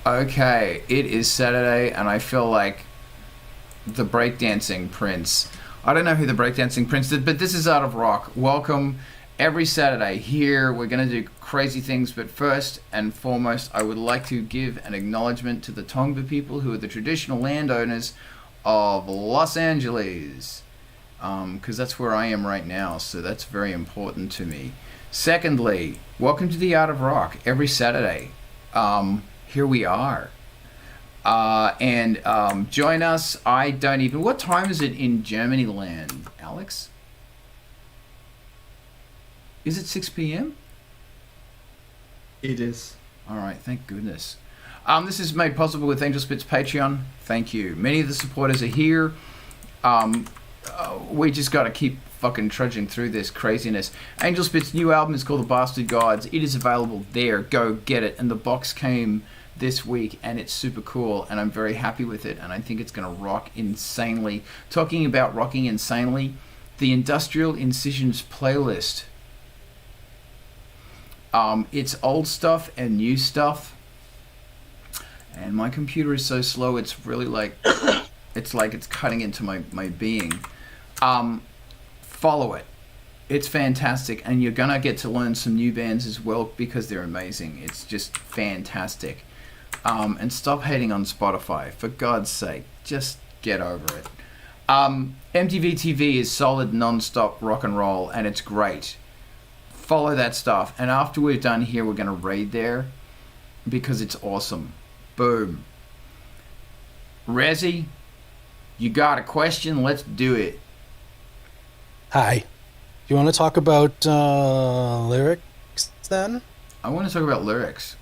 Okay, it is Saturday, and I feel like the breakdancing prince. I don't know who the breakdancing prince did, but this is Art of Rock. Welcome every Saturday here. We're going to do crazy things, but first and foremost, I would like to give an acknowledgement to the Tongva people who are the traditional landowners of Los Angeles, because that's where I am right now, so that's very important to me. Secondly, welcome to the Art of Rock every Saturday. Here we are. And join us. I don't even. What time is it in Germany land, Alex? Is it 6 p.m.? It is. All right, thank goodness. This is made possible with ANGELSPIT'S Patreon. Thank you. Many of the supporters are here. We just got to keep fucking trudging through this craziness. ANGELSPIT'S new album is called The Bastard Gods. It is available there. Go get it. And the box came this week, and it's super cool, and I'm very happy with it, and I think it's going to rock insanely. Talking about rocking insanely, the Industrial Incisions playlist. It's old stuff and new stuff, and my computer is so slow, it's really like it's cutting into my being. Follow it. It's fantastic, and you're gonna get to learn some new bands as well because they're amazing. It's just fantastic. And stop hating on Spotify, for God's sake. Just get over it. MTV TV is solid non-stop rock and roll, and it's great. Follow that stuff, and after we're done here, we're going to raid there because it's awesome. Boom. Rezzy, you got a question? Let's do it. Hi. You want to talk about lyrics then? I want to talk about lyrics.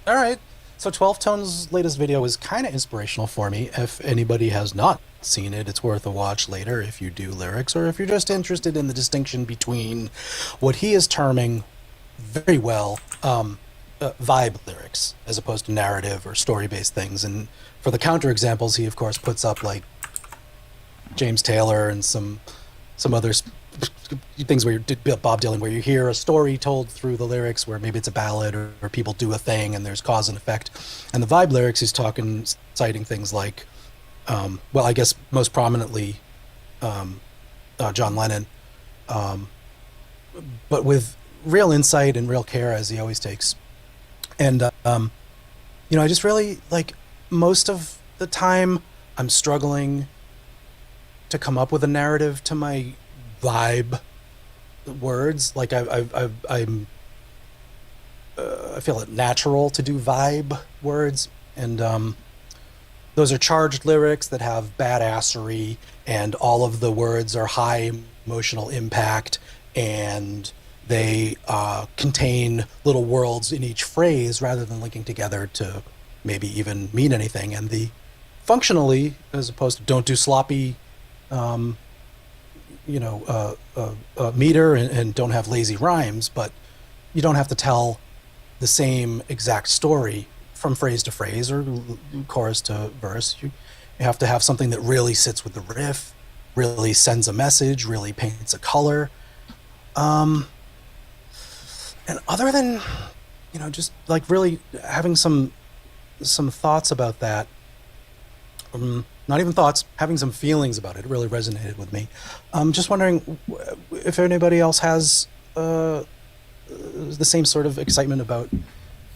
All right. So 12 Tone's latest video is kind of inspirational for me. If anybody has not seen it, it's worth a watch later if you do lyrics, or if you're just interested in the distinction between what he is terming very well vibe lyrics as opposed to narrative or story-based things. And for the counterexamples, he of course puts up like James Taylor and some other things where Bob Dylan, where you hear a story told through the lyrics, where maybe it's a ballad or people do a thing and there's cause and effect. And the vibe lyrics, he's citing things like, well, I guess most prominently John Lennon, but with real insight and real care, as he always takes. And I just really like, most of the time I'm struggling to come up with a narrative to my vibe words. Like I feel it natural to do vibe words, and those are charged lyrics that have badassery, and all of the words are high emotional impact, and they contain little worlds in each phrase rather than linking together to maybe even mean anything. And the functionally, as opposed to don't do sloppy meter and don't have lazy rhymes, but you don't have to tell the same exact story from phrase to phrase or chorus to verse. You have to have something that really sits with the riff, really sends a message, really paints a color. And other than, just like really having some thoughts about that, not even thoughts, having some feelings about it. It really resonated with me. Just wondering if anybody else has the same sort of excitement about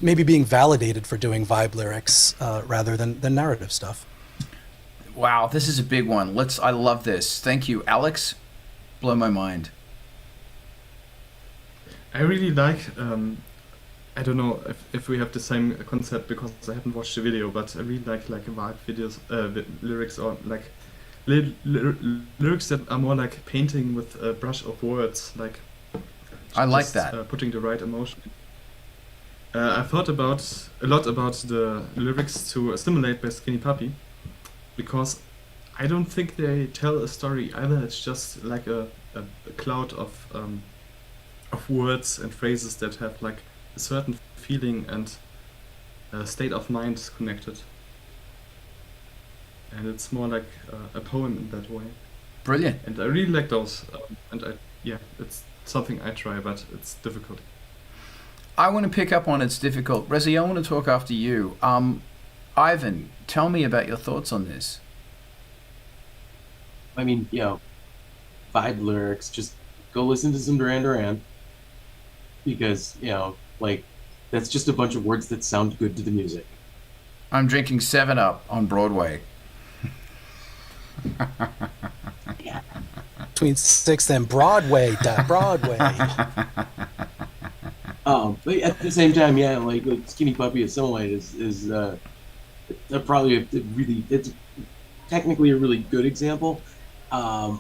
maybe being validated for doing vibe lyrics rather than narrative stuff. Wow, this is a big one. I love this. Thank you, Alex. Blow my mind. I really like, I don't know if we have the same concept because I haven't watched the video, but I really like vibe videos, lyrics, or like lyrics that are more like painting with a brush of words, like I like that. Putting the right emotion. I thought a lot about the lyrics to Stimulate by Skinny Puppy, because I don't think they tell a story either. It's just like a cloud of words and phrases that have like a certain feeling and state of mind connected. And it's more like a poem in that way. Brilliant. And I really like those. It's something I try, but it's difficult. I want to pick up on it's difficult. Rezi, I want to talk after you. Ivan, tell me about your thoughts on this. I mean, vibe lyrics, just go listen to some Duran Duran. Because, like, that's just a bunch of words that sound good to the music. I'm drinking 7-Up on Broadway. Yeah. Between 6th and Broadway, Broadway. But at the same time, like Skinny Puppy Assimilate is probably it's technically a really good example. I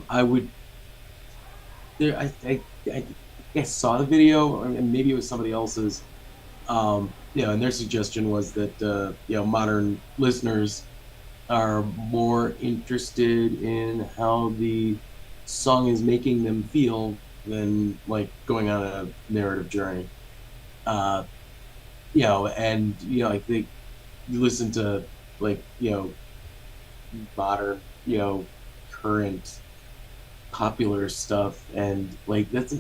saw the video, and maybe it was somebody else's. And their suggestion was that modern listeners are more interested in how the song is making them feel than like going on a narrative journey. I think you listen to like modern current popular stuff, and like there's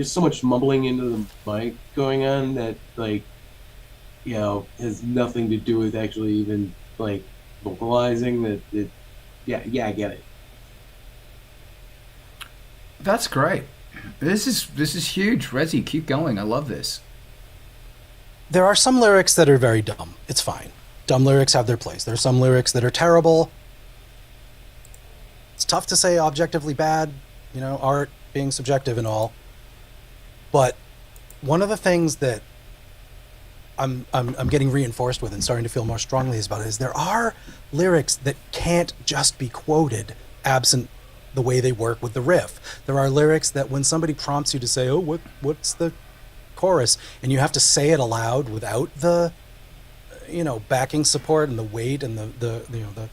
so much mumbling into the mic going on that like has nothing to do with actually even like vocalizing that I get it. That's great. This is huge. Rezi, keep going. I love this. There are some lyrics that are very dumb. It's fine. Dumb lyrics have their place. There are some lyrics that are terrible. It's tough to say objectively bad, art being subjective and all. But one of the things that I'm getting reinforced with and starting to feel more strongly about it is there are lyrics that can't just be quoted absent the way they work with the riff. There are lyrics that when somebody prompts you to say, oh, what's the chorus, and you have to say it aloud without the backing support and the weight and the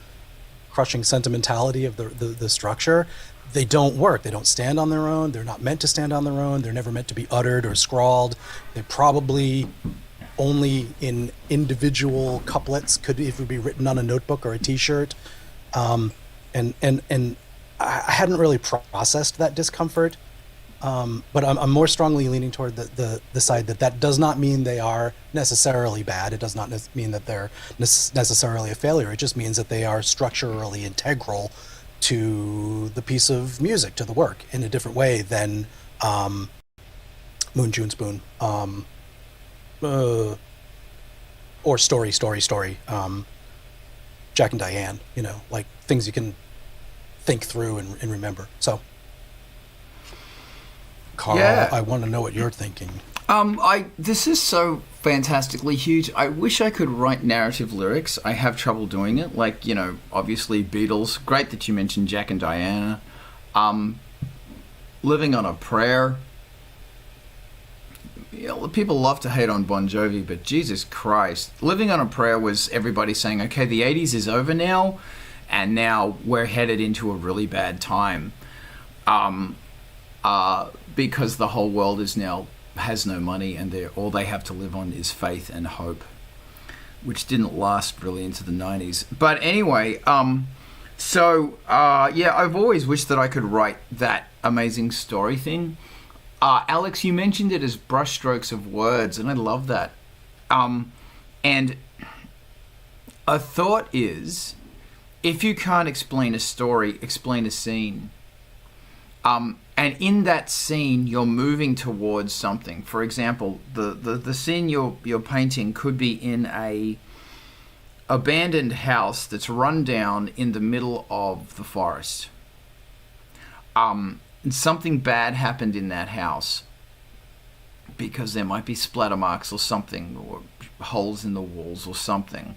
crushing sentimentality of the structure, they don't work. They don't stand on their own. They're not meant to stand on their own. They're never meant to be uttered or scrawled. They probably only in individual couplets if it would be written on a notebook or a t-shirt. And I hadn't really processed that discomfort, but I'm more strongly leaning toward the side that does not mean they are necessarily bad. It does not mean that they're necessarily a failure. It just means that they are structurally integral to the piece of music, to the work, in a different way than Moon June Spoon or Story, Jack and Diane, like things you can think through and remember. So, Carl, yeah. I want to know what you're thinking. This is so fantastically huge. I wish I could write narrative lyrics. I have trouble doing it. Like, obviously Beatles. Great that you mentioned Jack and Diana. Living on a Prayer. People love to hate on Bon Jovi, but Jesus Christ. Living on a Prayer was everybody saying, okay, the 80s is over now, and now we're headed into a really bad time. Because the whole world has no money, and all they have to live on is faith and hope, which didn't last really into the 90s. But anyway, I've always wished that I could write that amazing story thing. Alex, you mentioned it as brushstrokes of words, and I love that. And a thought is, if you can't explain a story, explain a scene. And in that scene, you're moving towards something. For example, the scene you're painting could be in a abandoned house that's run down in the middle of the forest. And something bad happened in that house because there might be splatter marks or something, or holes in the walls or something.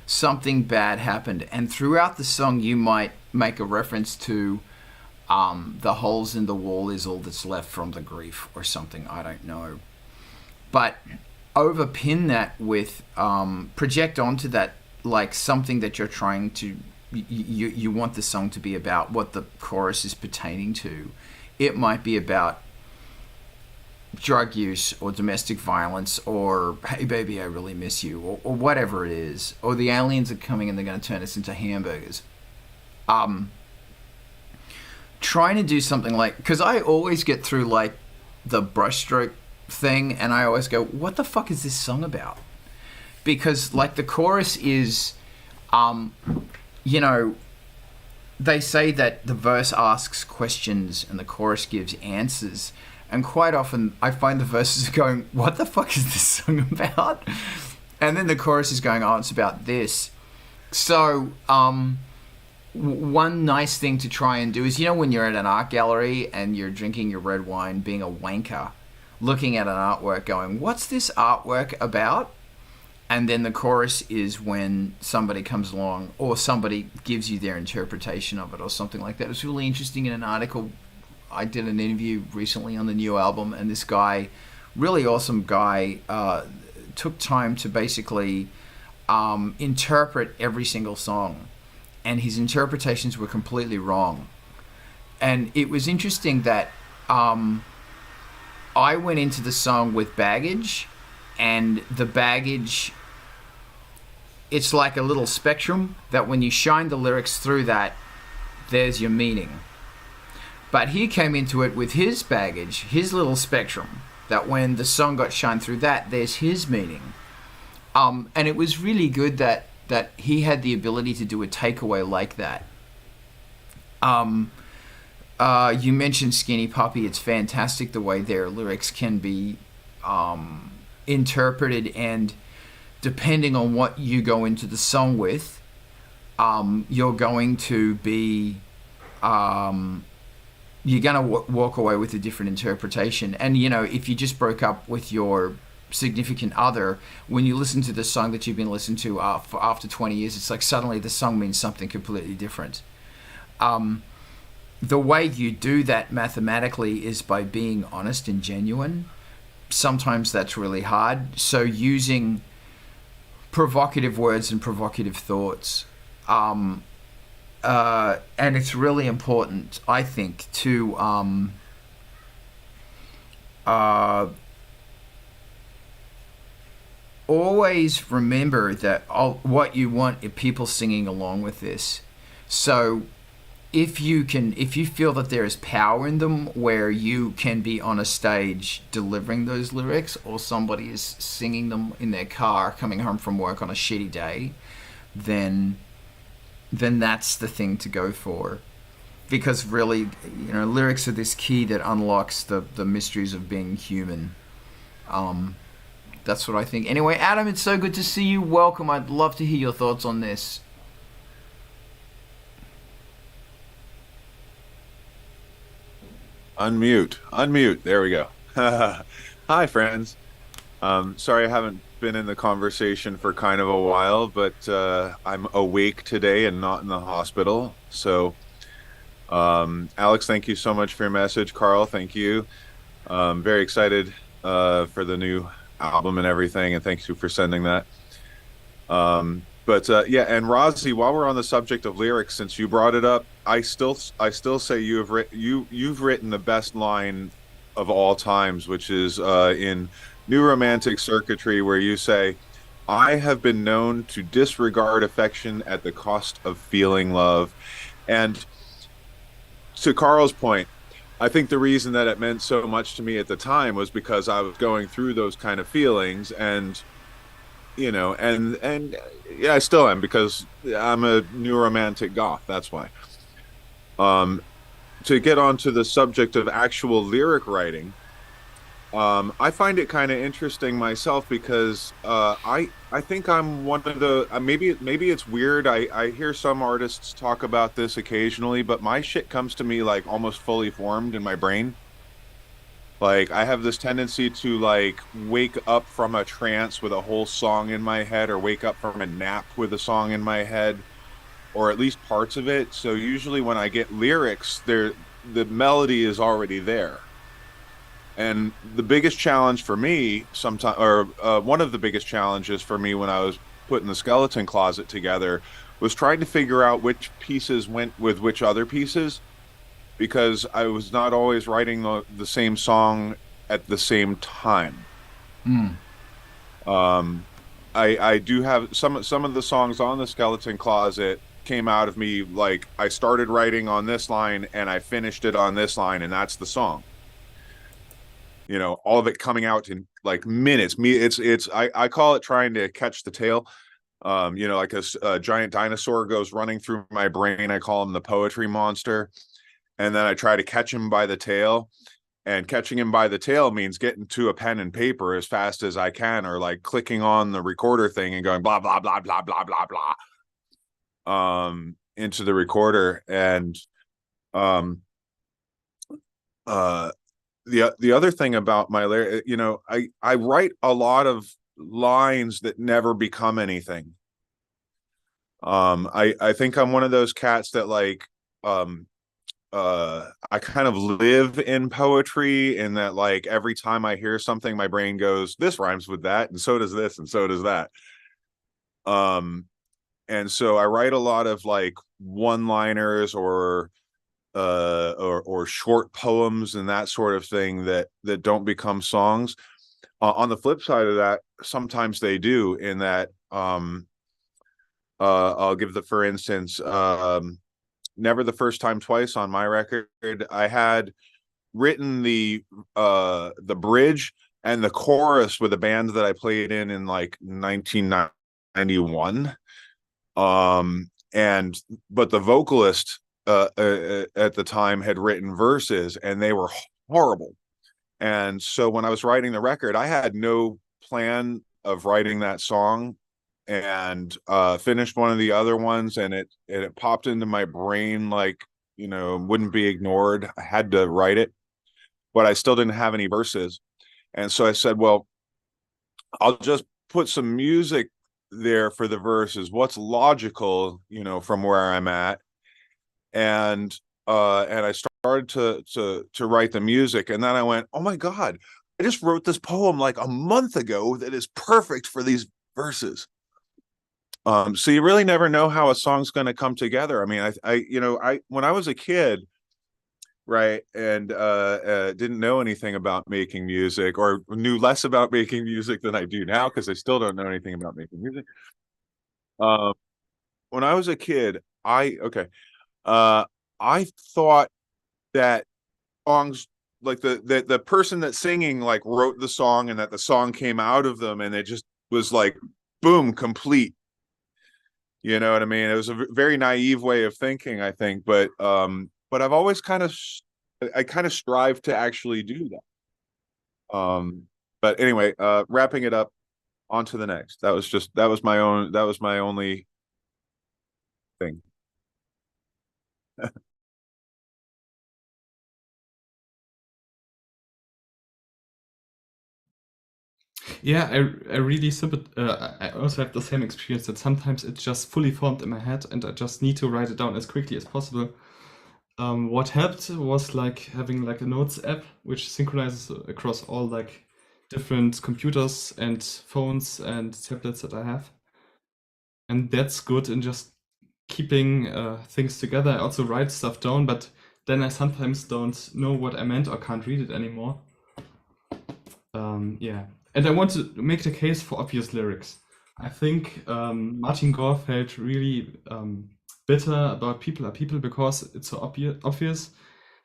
Something bad happened, and throughout the song, you might make a reference to the holes in the wall is all that's left from the grief or something. I don't know. But overpin that with, project onto that like something that you're trying to, you want the song to be about, what the chorus is pertaining to. It might be about drug use or domestic violence or, hey baby, I really miss you, or whatever it is. Or the aliens are coming and they're going to turn us into hamburgers. Trying to do something like, because I always get through like the brushstroke thing, and I always go, what the fuck is this song about? Because like the chorus is, you know, they say that the verse asks questions and the chorus gives answers, and quite often I find the verses are going, what the fuck is this song about? And then the chorus is going, oh, it's about this. So one nice thing to try and do is, you know, when you're at an art gallery and you're drinking your red wine, being a wanker, looking at an artwork going, what's this artwork about? And then the chorus is when somebody comes along or somebody gives you their interpretation of it or something like that. It's really interesting. In an article, I did an interview recently on the new album, and this guy, really awesome guy, took time to basically interpret every single song. And his interpretations were completely wrong. And it was interesting that I went into the song with baggage, and the baggage, it's like a little spectrum that when you shine the lyrics through that, there's your meaning. But he came into it with his baggage, his little spectrum, that when the song got shined through that, there's his meaning. And it was really good that he had the ability to do a takeaway like that. You mentioned Skinny Puppy. It's fantastic the way their lyrics can be interpreted, and depending on what you go into the song with, you're going to be you're going to walk away with a different interpretation. And, you know, if you just broke up with your significant other, when you listen to the song that you've been listening to for after 20 years, it's like suddenly the song means something completely different. The way you do that mathematically is by being honest and genuine. Sometimes that's really hard. So using provocative words and provocative thoughts, and it's really important, I think, to always remember that what you want is people singing along with this. So if you feel that there is power in them, where you can be on a stage delivering those lyrics, or somebody is singing them in their car coming home from work on a shitty day, then that's the thing to go for. Because really, you know, lyrics are this key that unlocks the mysteries of being human. That's what I think. Anyway, Adam, it's so good to see you. Welcome. I'd love to hear your thoughts on this. Unmute. There we go. Hi, friends. Sorry I haven't been in the conversation for kind of a while, but I'm awake today and not in the hospital. So, Alex, thank you so much for your message. Carl, thank you. Very excited for the new album and everything, and thank you for sending that. Yeah, and Rozzy, while we're on the subject of lyrics, since you brought it up, I still say you've written the best line of all times, which is in New Romantic Circuitry, where you say, "I have been known to disregard affection at the cost of feeling love." And to Carl's point, I think the reason that it meant so much to me at the time was because I was going through those kind of feelings, and you know, and yeah, I still am, because I'm a new romantic goth. That's why. To get onto the subject of actual lyric writing, I find it kind of interesting myself, because I think I'm one of the maybe it's weird. I hear some artists talk about this occasionally, but my shit comes to me like almost fully formed in my brain. Like, I have this tendency to like wake up from a trance with a whole song in my head, or wake up from a nap with a song in my head, or at least parts of it. So usually when I get lyrics, the melody is already there. And the biggest challenge for me one of the biggest challenges for me when I was putting the Skeleton Closet together was trying to figure out which pieces went with which other pieces, because I was not always writing the same song at the same time. I do have some of the songs on the Skeleton Closet came out of me, like I started writing on this line and I finished it on this line, and that's the song. all of it coming out in like minutes. I call it trying to catch the tail. Like a giant dinosaur goes running through my brain. I call him the poetry monster. And then I try to catch him by the tail. And catching him by the tail means getting to a pen and paper as fast as I can, or like clicking on the recorder thing and going blah, blah, blah, blah, blah, blah, blah, into the recorder. And the other thing about my lyric, I write a lot of lines that never become anything. I think I'm one of those cats that like I kind of live in poetry, in that like every time I hear something, my brain goes, this rhymes with that, and so does this, and so does that. And so I write a lot of like one-liners or short poems and that sort of thing that don't become songs. On the flip side of that, sometimes they do, in that I'll give for instance, Never the First Time Twice on my record, I had written the bridge and the chorus with a band that I played in like 1991. But the vocalist at the time had written verses, and they were horrible. And so when I was writing the record, I had no plan of writing that song, and finished one of the other ones, and it popped into my brain like, wouldn't be ignored. I had to write it, but I still didn't have any verses. And so I said, well, I'll just put some music there for the verses. What's logical, from where I'm at. And I started to write the music, and then I went, oh my God, I just wrote this poem like a month ago that is perfect for these verses. So you really never know how a song's going to come together. I mean, I when I was a kid, right, and didn't know anything about making music, or knew less about making music than I do now, because I still don't know anything about making music. When I was a kid, I thought that songs, like the person that's singing like wrote the song, and that the song came out of them, and it just was like boom, complete. You know what I mean? It was a very naive way of thinking, I think, but I've always kind of strive to actually do that. But anyway, wrapping it up, on to the next. That was my only thing. Yeah, I really I also have the same experience, that sometimes it's just fully formed in my head and I just need to write it down as quickly as possible. What helped was like having like a notes app which synchronizes across all like different computers and phones and tablets that I have. And that's good in just keeping things together. I also write stuff down, but then I sometimes don't know what I meant or can't read it anymore. Yeah. And I want to make the case for obvious lyrics. I think Martin Gore felt really bitter about People Are People because it's so obvious.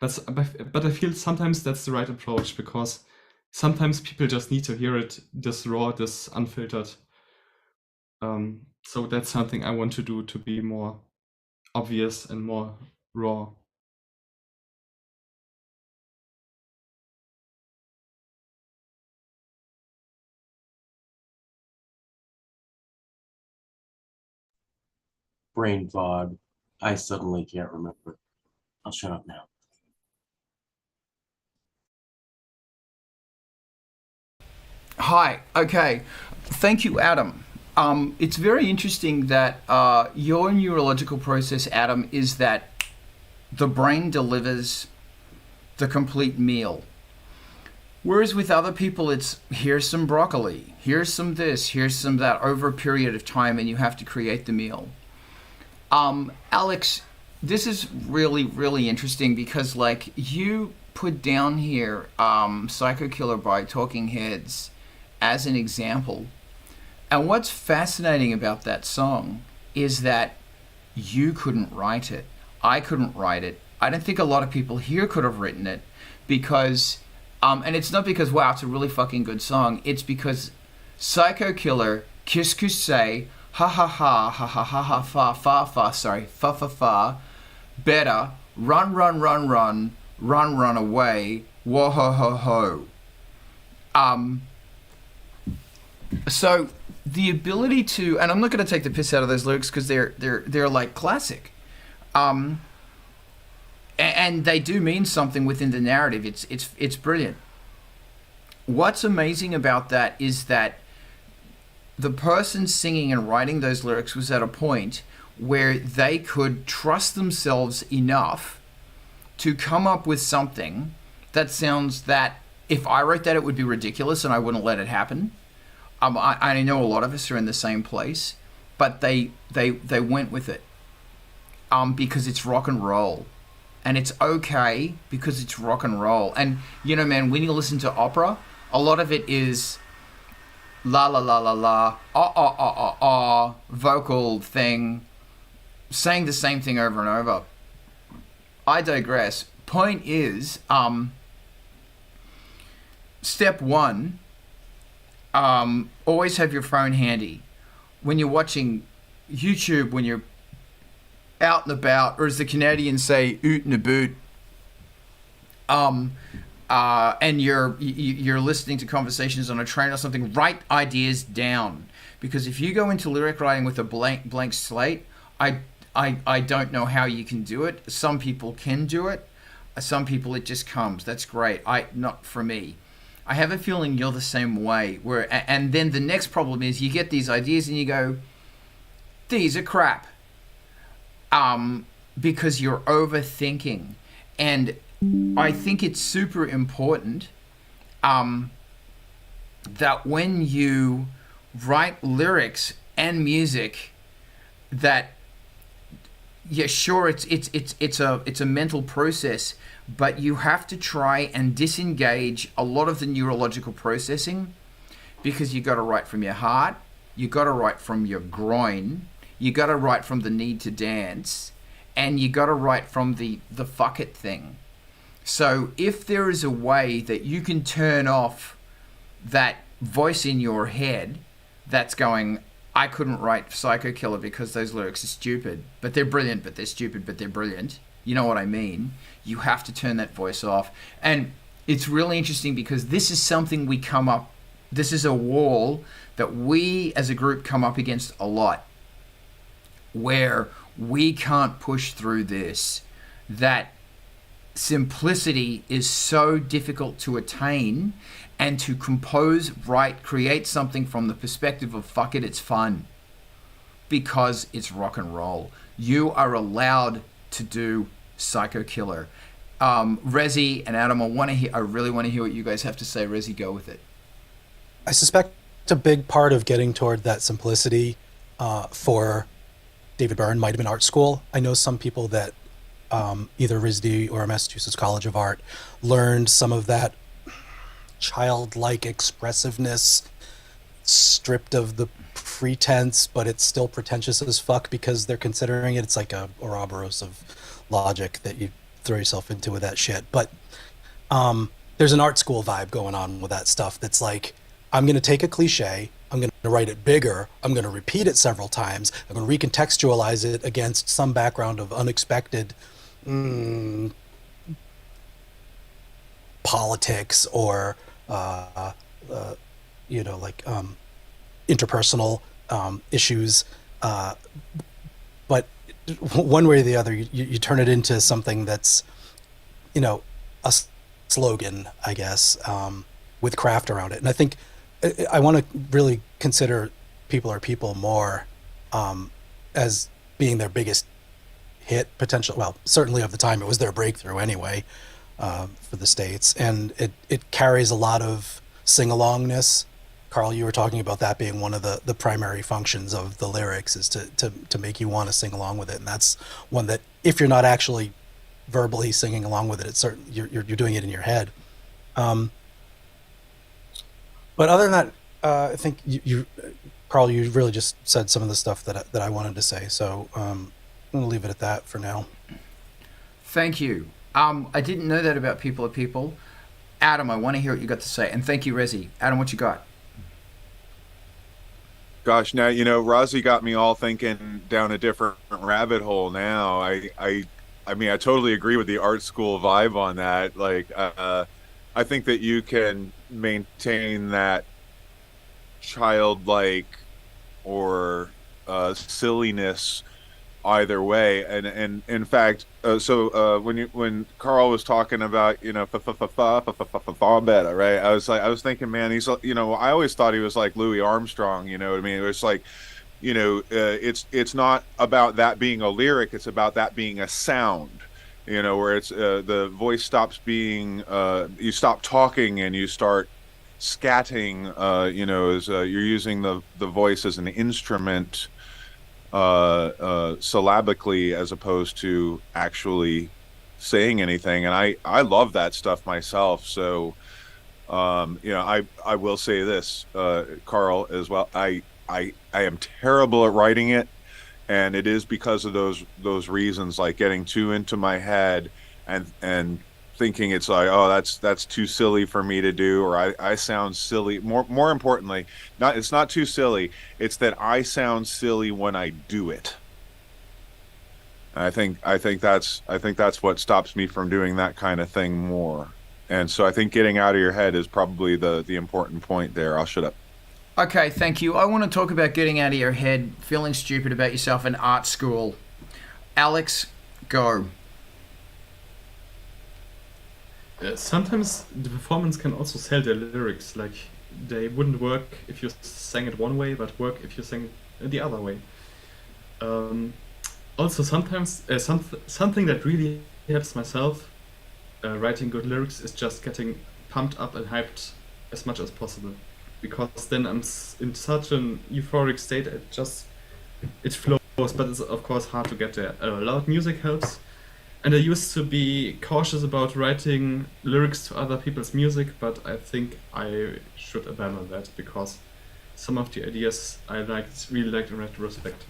But I feel sometimes that's the right approach, because sometimes people just need to hear it this raw, this unfiltered. So that's something I want to do, to be more obvious and more raw. Brain fog. I suddenly can't remember. I'll shut up now. Hi. Okay. Thank you, Adam. It's very interesting that your neurological process, Adam, is that the brain delivers the complete meal. Whereas with other people, it's here's some broccoli, here's some this, here's some that, over a period of time, and you have to create the meal. Alex, this is really, really interesting, because like you put down here Psycho Killer by Talking Heads as an example. And what's fascinating about that song is that you couldn't write it. I couldn't write it. I don't think a lot of people here could have written it, because And it's not because, wow, it's a really fucking good song. It's because Psycho Killer, Kiss Kiss Say, ha ha ha, ha ha ha ha, fa fa fa, sorry, fa fa fa, better, run run run run, run run away, whoa ho ho ho. So the ability to, and I'm not going to take the piss out of those lyrics because they're like classic, and they do mean something within the narrative. It's brilliant. What's amazing about that is that the person singing and writing those lyrics was at a point where they could trust themselves enough to come up with something that sounds that if I wrote that, it would be ridiculous and I wouldn't let it happen. I know a lot of us are in the same place, but they went with it because it's rock and roll. And it's okay because it's rock and roll. And, you know, man, when you listen to opera, a lot of it is la la la la la, vocal thing, saying the same thing over and over. I digress. Point is, step one, always have your phone handy. When you're watching YouTube, when you're out and about, or as the Canadians say, oot and a boot, and you're listening to conversations on a train or something, write ideas down. Because if you go into lyric writing with a blank slate, I don't know how you can do it. Some people can do it. Some people it just comes. That's great. Not for me. I have a feeling you're the same way. And then the next problem is you get these ideas and you go, these are crap. Because you're overthinking. And I think it's super important that when you write lyrics and music, that yeah, sure, it's a mental process, but you have to try and disengage a lot of the neurological processing, because you got to write from your heart, you got to write from your groin, you got to write from the need to dance, and you got to write from the fuck it thing. So if there is a way that you can turn off that voice in your head that's going, I couldn't write Psycho Killer because those lyrics are stupid, but they're brilliant, but they're stupid, but they're brilliant. You know what I mean? You have to turn that voice off. And it's really interesting because this is something this is a wall that we as a group come up against a lot, where we can't push through this, that simplicity is so difficult to attain, and to compose, write, create something from the perspective of fuck it, it's fun, because it's rock and roll. You are allowed to do Psycho Killer. Rezi and Adam, I really want to hear what you guys have to say. Rezi, go with it. I suspect a big part of getting toward that simplicity for David Byrne might have been art school. I know some people that either RISD or Massachusetts College of Art learned some of that childlike expressiveness stripped of the pretense, but it's still pretentious as fuck because they're considering it. It's like a Ouroboros of logic that you throw yourself into with that shit. But there's an art school vibe going on with that stuff that's like, I'm going to take a cliche, I'm going to write it bigger, I'm going to repeat it several times, I'm going to recontextualize it against some background of unexpected politics or interpersonal issues, but one way or the other, you turn it into something that's, a slogan, I guess, with craft around it. And I think I want to really consider People Are People more as being their biggest hit potential. Well, certainly of the time, it was their breakthrough anyway. For the States, and it carries a lot of sing-alongness. Carl, you were talking about that being one of the primary functions of the lyrics, is to make you want to sing along with it, and that's one that if you're not actually verbally singing along with it, you're doing it in your head. But other than that, I think you Carl, you really just said some of the stuff that I wanted to say, so I'm going to leave it at that for now. Thank you. I didn't know that about People Are People. Adam, I want to hear what you got to say. And thank you, Rezi. Adam, what you got? Gosh, now Rozzy got me all thinking down a different rabbit hole. Now, I mean, I totally agree with the art school vibe on that. Like, I think that you can maintain that childlike or silliness either way. And in fact, when Carl was talking about better, right? I was thinking, man, he's I always thought he was like Louis Armstrong. You know what I mean? It was like, it's not about that being a lyric, it's about that being a sound, where it's the voice stops being you stop talking and you start scatting, as you're using the voice as an instrument syllabically as opposed to actually saying anything. And I love that stuff myself. So I will say this, Carl, as well. I am terrible at writing it, and it is because of those reasons, like getting too into my head and thinking it's like, oh, that's too silly for me to do, or I sound silly. More importantly, it's not too silly, it's that I sound silly when I do it. I think that's what stops me from doing that kind of thing more. And so I think getting out of your head is probably the important point there. I'll shut up. Okay, thank you. I want to talk about getting out of your head, feeling stupid about yourself in art school. Alex, go. Sometimes the performance can also sell their lyrics. Like, they wouldn't work if you sang it one way, but work if you sang it the other way. Also, sometimes something that really helps myself writing good lyrics is just getting pumped up and hyped as much as possible, because then I'm in such an euphoric state. It flows, but it's of course hard to get there. Loud music helps. And I used to be cautious about writing lyrics to other people's music, but I think I should abandon that, because some of the ideas I really liked in retrospect.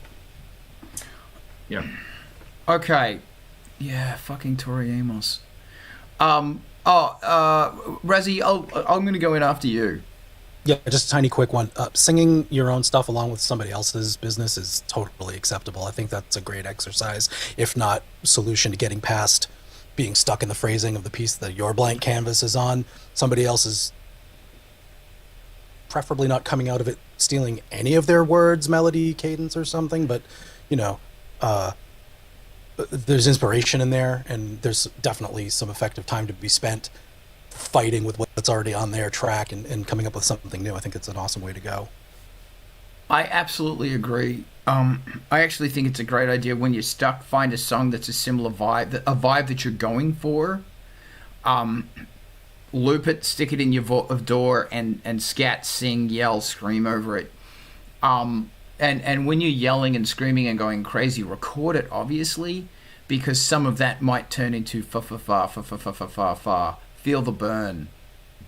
Yeah. Okay. Yeah, fucking Tori Amos. Razzie, I'm going to go in after you. Yeah, just a tiny quick one. Singing your own stuff along with somebody else's business is totally acceptable. I think that's a great exercise, if not solution to getting past being stuck in the phrasing of the piece that your blank canvas is on. Somebody else is preferably not coming out of it stealing any of their words, melody, cadence, or something, but, there's inspiration in there, and there's definitely some effective time to be spent fighting with what's already on their track and coming up with something new. I think it's an awesome way to go. I absolutely agree. I actually think it's a great idea when you're stuck, find a song that's a similar vibe, a vibe that you're going for. Loop it, stick it in your door, and scat, sing, yell, scream over it. And when you're yelling and screaming and going crazy, record it, obviously, because some of that might turn into fa-fa-fa. Feel the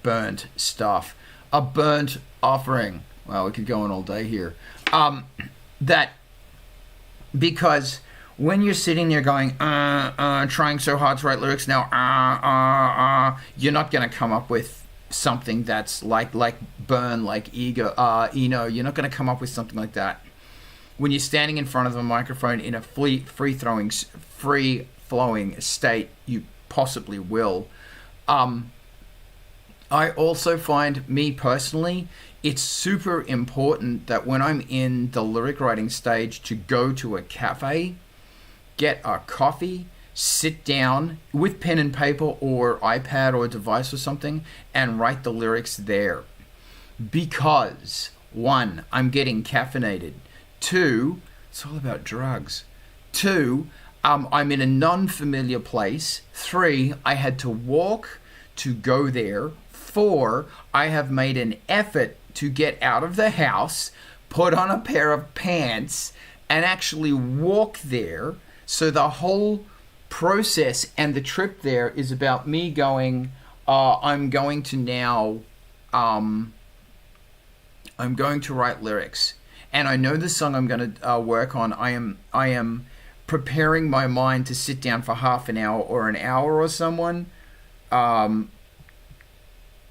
burnt stuff. A burnt offering. Well, we could go on all day here. Because when you're sitting there going, trying so hard to write lyrics now, you're not going to come up with something that's like burn, like ego, you're not going to come up with something like that. When you're standing in front of a microphone in a free-flowing state, you possibly will. I also find, me personally, it's super important that when I'm in the lyric writing stage to go to a cafe, get a coffee, sit down with pen and paper or iPad or device or something and write the lyrics there. Because, 1, I'm getting caffeinated. 2, it's all about drugs. 2, I'm in a non-familiar place. 3, I had to walk to go there. 4, I have made an effort to get out of the house, put on a pair of pants, and actually walk there. So the whole process and the trip there is about me going, I'm going to write lyrics. And I know the song I'm going to work on. I am preparing my mind to sit down for half an hour or an hour or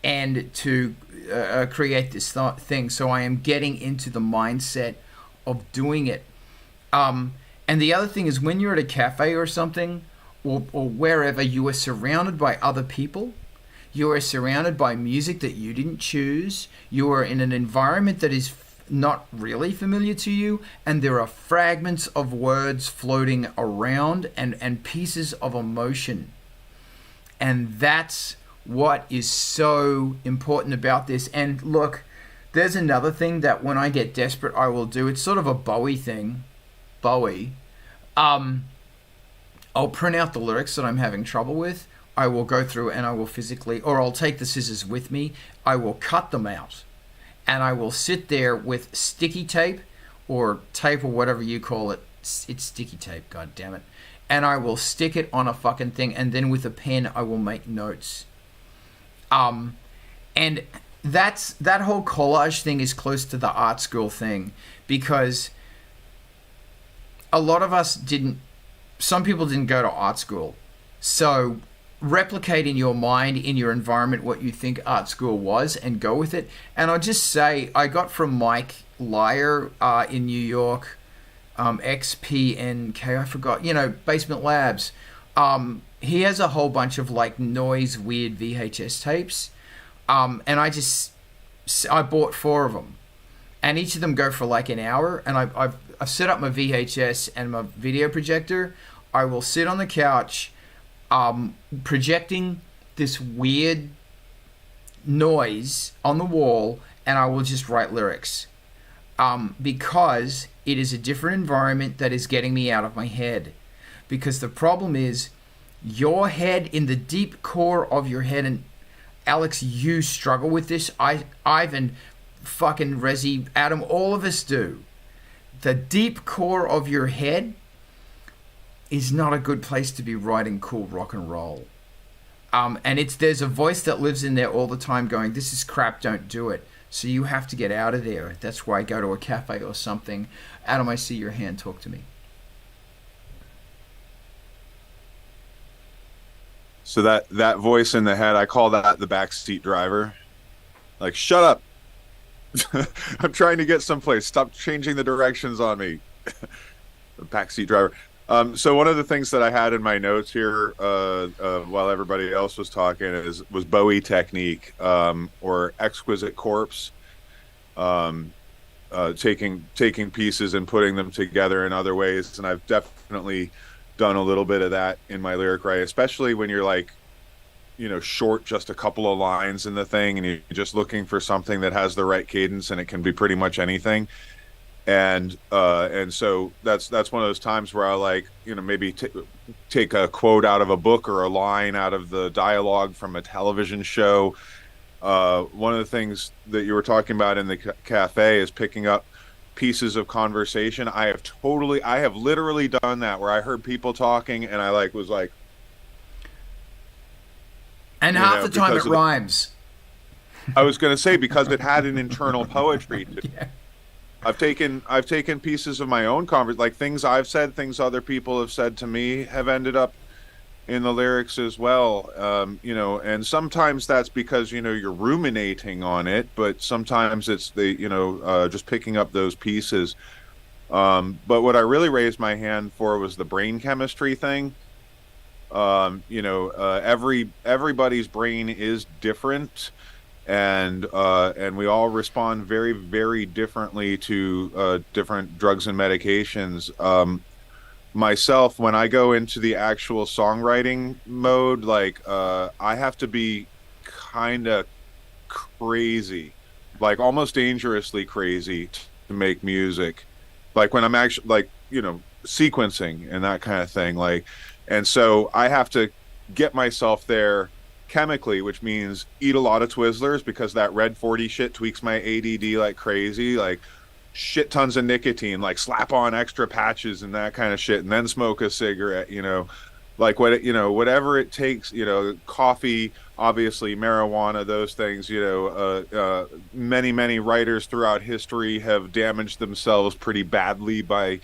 and to create this thing. So I am getting into the mindset of doing it. And the other thing is, when you're at a cafe or something, or wherever, you are surrounded by other people. You are surrounded by music that you didn't choose. You are in an environment that is not really familiar to you, and there are fragments of words floating around and pieces of emotion. And that's what is so important about this. And look, there's another thing that when I get desperate, I will do. It's sort of a Bowie thing. Bowie. I'll print out the lyrics that I'm having trouble with. I will go through and I will physically, or I'll take the scissors with me. I will cut them out. And I will sit there with sticky tape or tape or whatever you call it. It's sticky tape, god damn it. And I will stick it on a fucking thing, and then with a pen I will make notes. And that whole collage thing is close to the art school thing, because a lot of us some people didn't go to art school. So replicate in your mind, in your environment, what you think art school was and go with it. And I'll just say, I got from Mike Lyer in New York, XPNK, I forgot, Basement Labs. He has a whole bunch of like noise, weird VHS tapes. And I bought 4 of them. And each of them go for like an hour. And I've set up my VHS and my video projector. I will sit on the couch, projecting this weird noise on the wall, and I will just write lyrics. Because it is a different environment that is getting me out of my head. Because the problem is, your head, in the deep core of your head, and Alex, you struggle with this. Ivan, fucking Resi, Adam, all of us do. The deep core of your head is not a good place to be writing cool rock and roll. And there's a voice that lives in there all the time going, this is crap, don't do it. So you have to get out of there. That's why I go to a cafe or something. Adam, I see your hand, talk to me. So that voice in the head, I call that the backseat driver. Like, shut up. I'm trying to get someplace. Stop changing the directions on me. The backseat driver. So one of the things that I had in my notes here while everybody else was talking was Bowie technique, or exquisite corpse, taking pieces and putting them together in other ways. And I've definitely done a little bit of that in my lyric writing, especially when you're like, short, just a couple of lines in the thing, and you're just looking for something that has the right cadence, and it can be pretty much anything. And so that's one of those times where I like, maybe take a quote out of a book or a line out of the dialogue from a television show. One of the things that you were talking about in the cafe is picking up pieces of conversation. I have literally done that, where I heard people talking and I was like, and half the time it rhymes. I was going to say, because it had an internal poetry to it. Yeah. I've taken pieces of my own like things I've said, things other people have said to me, have ended up in the lyrics as well. And sometimes that's because, you're ruminating on it, but sometimes it's just picking up those pieces. But what I really raised my hand for was the brain chemistry thing. Everybody's brain is different. And we all respond very, very differently to different drugs and medications. Myself, when I go into the actual songwriting mode, I have to be kind of crazy, like almost dangerously crazy to make music. Like when I'm actually sequencing and that kind of thing. And so I have to get myself there chemically, which means eat a lot of Twizzlers, because that red 40 shit tweaks my ADD like crazy, like shit tons of nicotine, like slap on extra patches and that kind of shit, and then smoke a cigarette, whatever it takes, coffee, obviously marijuana, those things, many writers throughout history have damaged themselves pretty badly by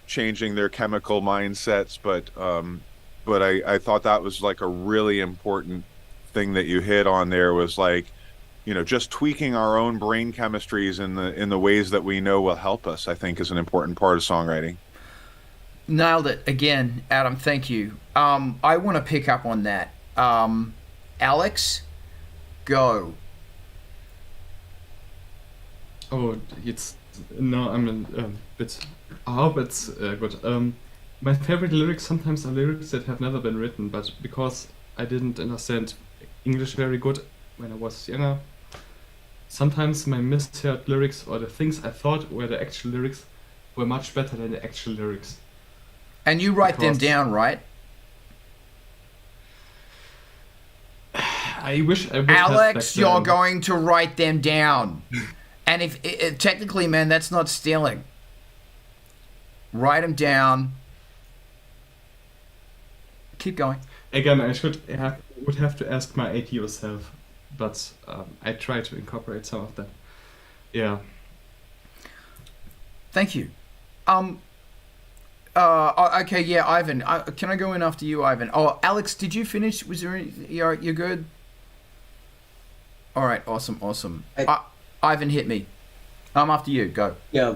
changing their chemical mindsets, but I thought that was like a really important thing that you hit on there was like, just tweaking our own brain chemistries in the ways that we know will help us, I think, is an important part of songwriting. Nailed it again, Adam. Thank you. I want to pick up on that. Alex, go. Oh, it's no, I'm a bit. I hope it's good. My favorite lyrics sometimes are lyrics that have never been written, but because I didn't understand English very good when I was younger, sometimes my misheard lyrics or the things I thought were the actual lyrics were much better than the actual lyrics. And you write them down, right? I wish I would Alex, have you're going to write them down. And if technically, man, that's not stealing. Write them down. Keep going. Again, I would have to ask my 8-year self, but I try to incorporate some of them. Yeah. Thank you. Okay, yeah, Ivan. Can I go in after you, Ivan? Oh, Alex, did you finish? Was there any, you're good? All right, awesome. Ivan, hit me. I'm after you. Go. Yeah,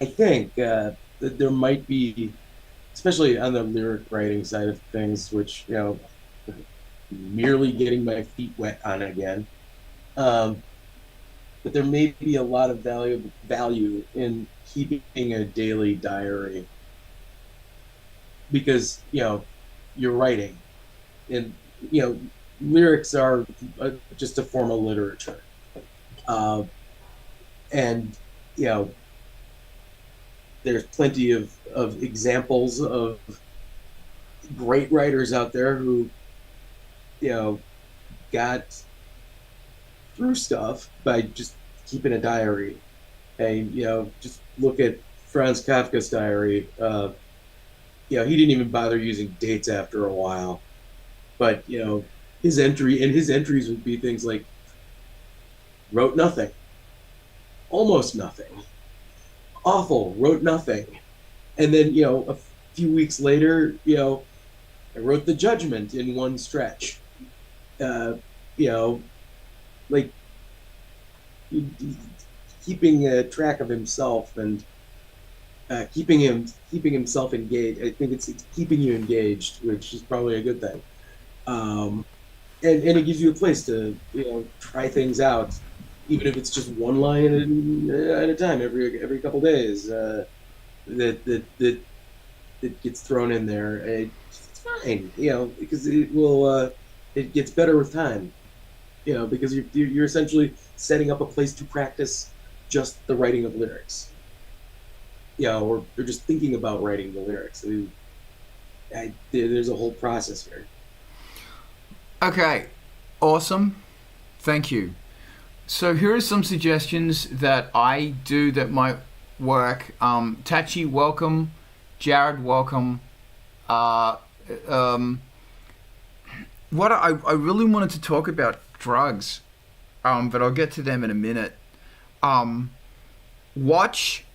I think that there might be, especially on the lyric writing side of things, which, merely getting my feet wet on it again, but there may be a lot of value in keeping a daily diary, because you're writing, and lyrics are just a form of literature, and there's plenty of examples of great writers out there who got through stuff by just keeping a diary. And just look at Franz Kafka's diary. He didn't even bother using dates after a while, but his entries would be things like wrote nothing, almost nothing, awful, wrote nothing, and then a few weeks later, I wrote The Judgment in one stretch. Like keeping track of himself and keeping himself engaged. I think it's keeping you engaged, which is probably a good thing. And it gives you a place to try things out, even if it's just one line at a time every couple days. That gets thrown in there. It's fine, because it gets better with time. Because you're essentially setting up a place to practice just the writing of lyrics. Or just thinking about writing the lyrics. There's a whole process here. Okay, awesome. Thank you. So here are some suggestions that I do that might work. Tachi, welcome. Jared, welcome. What I really wanted to talk about drugs, but I'll get to them in a minute. Watch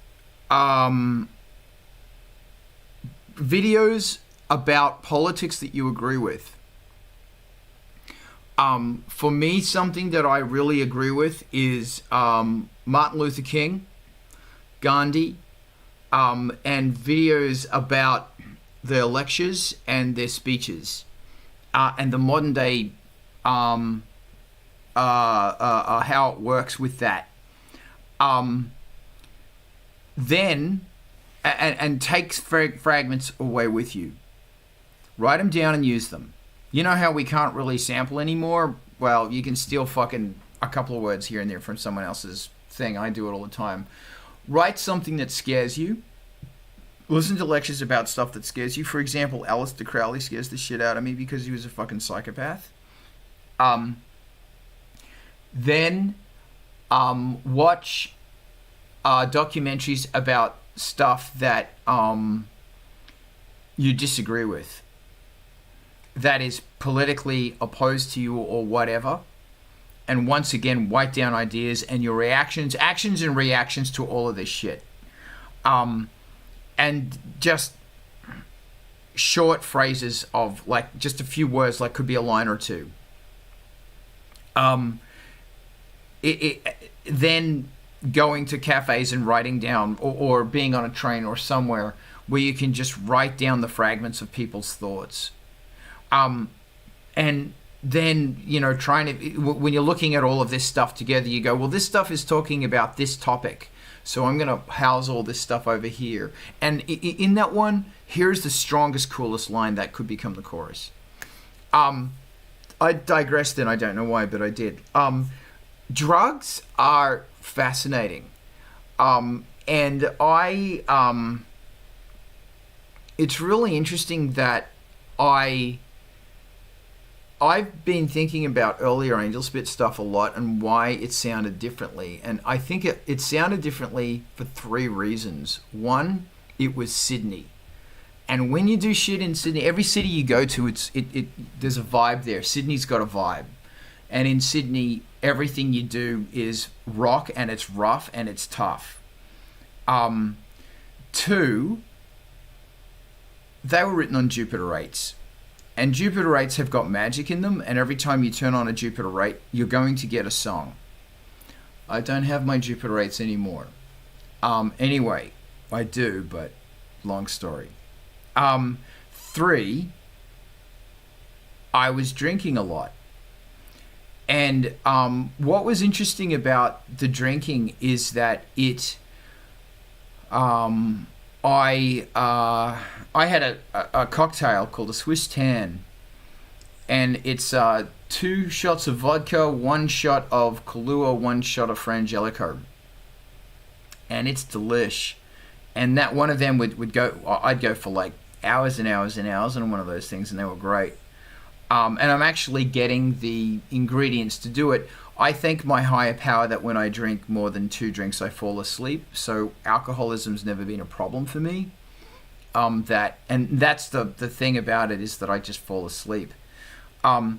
videos about politics that you agree with. For me, something that I really agree with is Martin Luther King, Gandhi, and videos about their lectures and their speeches, and the modern day how it works with that. Then take fragments away with you. Write them down and use them. You know how we can't really sample anymore? Well, you can steal fucking a couple of words here and there from someone else's thing. I do it all the time. Write something that scares you. Listen to lectures about stuff that scares you. For example, Aleister Crowley scares the shit out of me because he was a fucking psychopath. Then watch documentaries about stuff that you disagree with, that is politically opposed to you or whatever. And once again, write down ideas and your reactions, actions and reactions to all of this shit. And just short phrases of like just a few words, like could be a line or two. Then going to cafes and writing down, or being on a train or somewhere where you can just write down the fragments of people's thoughts. And then, you know, trying to, when you're looking at all of this stuff together, you go, well, this stuff is talking about this topic, so I'm going to house all this stuff over here. And in that one, here's the strongest, coolest line that could become the chorus. I digressed, and I don't know why, but I did. Drugs are fascinating. And it's really interesting that I've been thinking about earlier AngelSpit stuff a lot and why it sounded differently. And I think it sounded differently for 3 reasons. One, it was Sydney. And when you do shit in Sydney, every city you go to, there's a vibe there. Sydney's got a vibe. And in Sydney, everything you do is rock, and it's rough, and it's tough. 2, they were written on Jupiter 8s. And Jupiter 8s have got magic in them, and every time you turn on a Jupiter 8, you're going to get a song. I don't have my Jupiter 8s anymore. Anyway, I do, but long story. 3, I was drinking a lot. And what was interesting about the drinking is that I had a cocktail called a Swiss Tan, and it's 2 shots of vodka, 1 shot of Kahlua, 1 shot of Frangelico, and it's delish. And that one of them would go, I'd go for like hours and hours and hours on one of those things, and they were great. And I'm actually getting the ingredients to do it. I thank my higher power that when I drink more than 2 drinks, I fall asleep. So alcoholism's never been a problem for me. That's the thing about it, is that I just fall asleep. The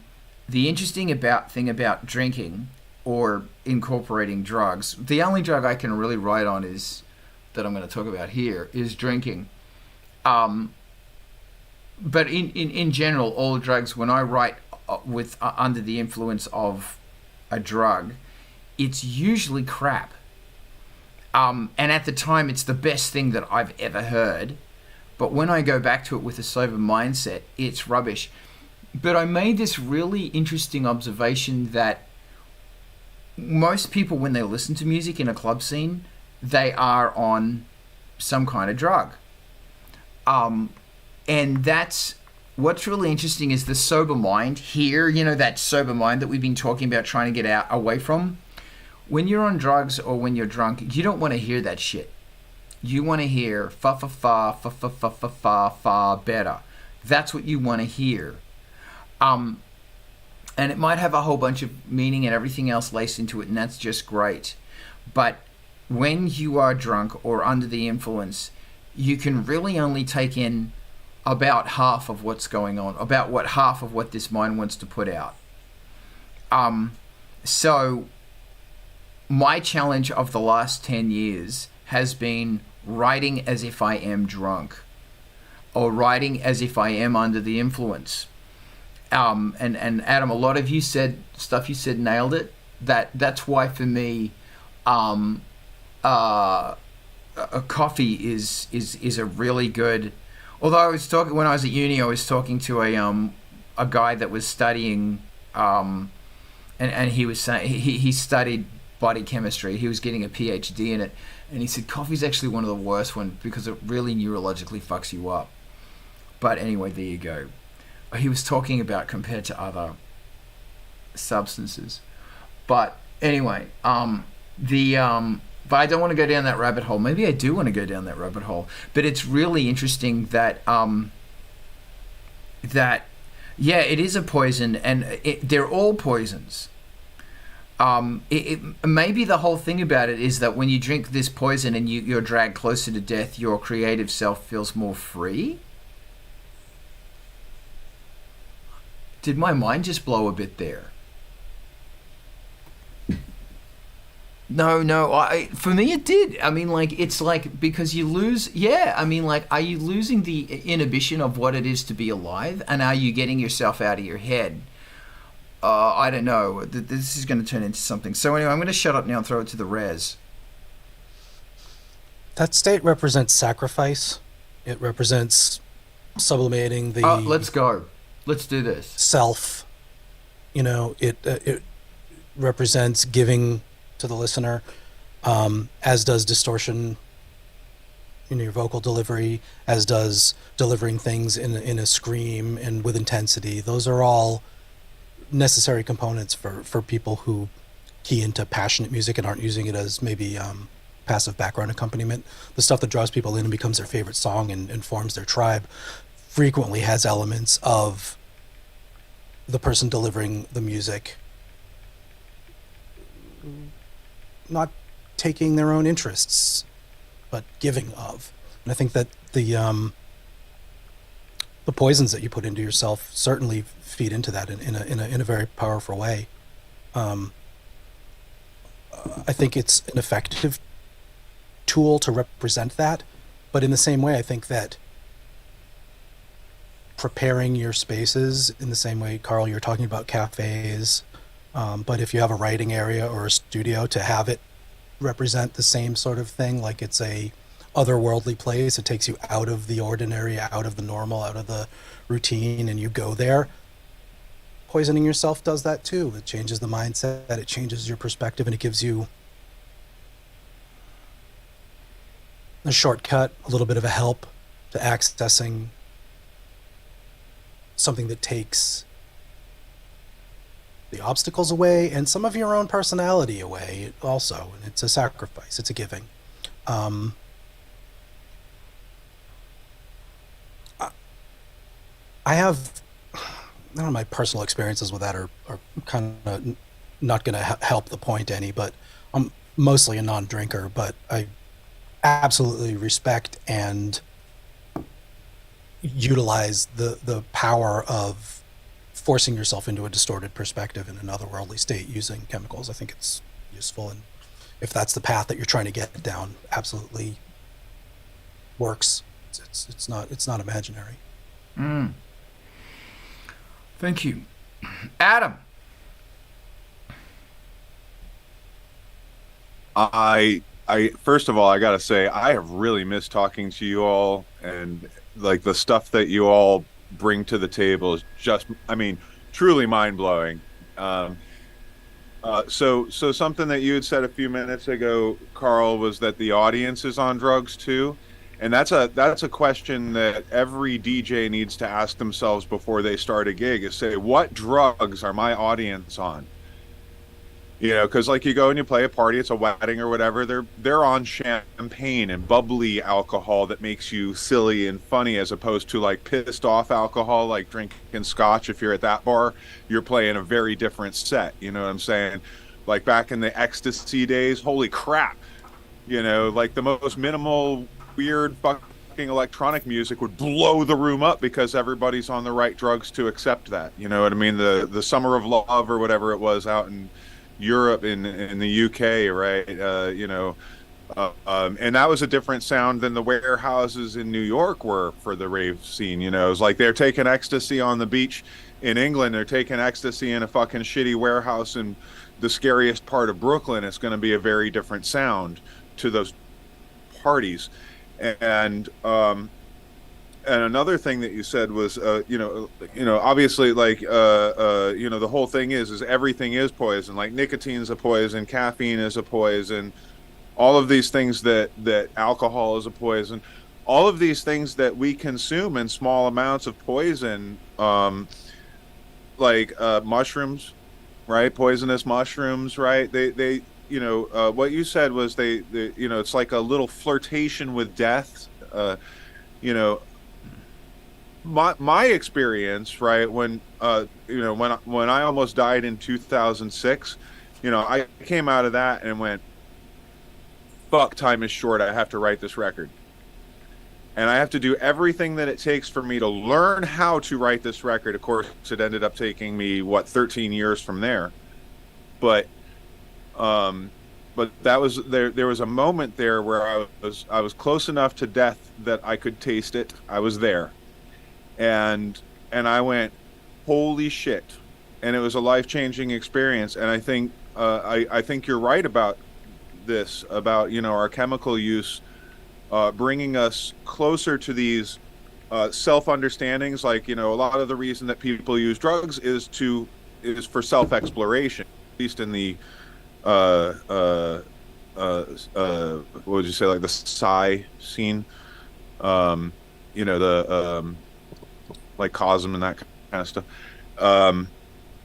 interesting thing about drinking or incorporating drugs, the only drug I can really write on is that I'm going to talk about here is drinking. But in general, all drugs, when I write with under the influence of a drug, it's usually crap. And at the time, it's the best thing that I've ever heard. But when I go back to it with a sober mindset, it's rubbish. But I made this really interesting observation that most people, when they listen to music in a club scene, they are on some kind of drug. And that's what's really interesting, is the sober mind here, you know, that sober mind that we've been talking about trying to get away from. When you're on drugs or when you're drunk, you don't want to hear that shit. You want to hear fa fa fa fa fa fa fa fa fa better. That's what you want to hear. And it might have a whole bunch of meaning and everything else laced into it, and that's just great. But when you are drunk or under the influence, you can really only take in about half of what's going on, about half of what this mind wants to put out. So my challenge of the last 10 years has been writing as if I am drunk, or writing as if I am under the influence. And Adam, a lot of you said stuff you said nailed it. That's why for me, a coffee is a really good. Although I was talking when I was at uni, I was talking to a guy that was studying, and he was saying he studied body chemistry. He was getting a PhD in it, and he said coffee's actually one of the worst ones because it really neurologically fucks you up. But anyway, there you go. He was talking about compared to other substances. But anyway, but I don't want to go down that rabbit hole. Maybe I do want to go down that rabbit hole. But it's really interesting that it is a poison, and they're all poisons. Maybe the whole thing about it is that when you drink this poison and you're dragged closer to death, your creative self feels more free. Did my mind just blow a bit there? No. For me, it did. I mean, like, it's like, because you lose. Yeah, I mean, like, are you losing the inhibition of what it is to be alive, and are you getting yourself out of your head? I don't know. This is going to turn into something. So anyway, I'm going to shut up now and throw it to the res. That state represents sacrifice. It represents sublimating the. Let's go. Let's do this. Self. You know, it represents giving to the listener, as does distortion in your vocal delivery, as does delivering things in a scream and with intensity. Those are all necessary components for people who key into passionate music and aren't using it as maybe passive background accompaniment. The stuff that draws people in and becomes their favorite song and forms their tribe frequently has elements of the person delivering the music not taking their own interests, but giving of. And I think that the poisons that you put into yourself certainly feed into that in a very powerful way. I think it's an effective tool to represent that, but in the same way, I think that preparing your spaces in the same way, Carl, you're talking about cafes, but if you have a writing area or a studio, to have it represent the same sort of thing, like it's a otherworldly place, it takes you out of the ordinary, out of the normal, out of the routine, and you go there. Poisoning yourself does that too. It changes the mindset, it changes your perspective, and it gives you a shortcut, a little bit of a help to accessing something that takes the obstacles away and some of your own personality away also. And it's a sacrifice, it's a giving. I have, I don't know, my personal experiences with that are kind of not going to help the point any, but I'm mostly a non-drinker, but I absolutely respect and utilize the power of forcing yourself into a distorted perspective in an otherworldly state using chemicals. I think it's useful, and if that's the path that you're trying to get down, absolutely works. It's not imaginary. Thank you. Adam. I first of all, I gotta say, I have really missed talking to you all, and like the stuff that you all bring to the table is just, I mean, truly mind blowing. So something that you had said a few minutes ago, Carl, was that the audience is on drugs too, and that's a question that every DJ needs to ask themselves before they start a gig. Is say, what drugs are my audience on? You know, because like you go and you play a party, it's a wedding or whatever, they're on champagne and bubbly alcohol that makes you silly and funny, as opposed to like pissed off alcohol, like drinking scotch. If you're at that bar, you're playing a very different set. You know what I'm saying? Like back in the ecstasy days, holy crap. You know, like the most minimal, weird fucking electronic music would blow the room up because everybody's on the right drugs to accept that. You know what I mean? The Summer of Love or whatever it was out in Europe, in the UK, right? And that was a different sound than the warehouses in New York were for the rave scene. You know, it's like they're taking ecstasy on the beach in England, they're taking ecstasy in a fucking shitty warehouse in the scariest part of Brooklyn. It's going to be a very different sound to those parties. And another thing that you said was, obviously, like, the whole thing is everything is poison. Like nicotine's a poison, caffeine is a poison, all of these things that alcohol is a poison, all of these things that we consume in small amounts of poison, like mushrooms, right? Poisonous mushrooms, right? They what you said was they it's like a little flirtation with death. My experience, right, when when I almost died in 2006, I came out of that and went, fuck, time is short, I have to write this record. And I have to do everything that it takes for me to learn how to write this record. Of course, it ended up taking me, 13 years from there. But but that was there. There was a moment there where I was close enough to death that I could taste it. I was there, and I went, holy shit! And it was a life-changing experience. And I think I think you're right about this, about, you know, our chemical use bringing us closer to these self-understandings. Like, you know, a lot of the reason that people use drugs is for self-exploration, at least in the what would you say, like the psi scene, you know, the like cosm and that kind of stuff,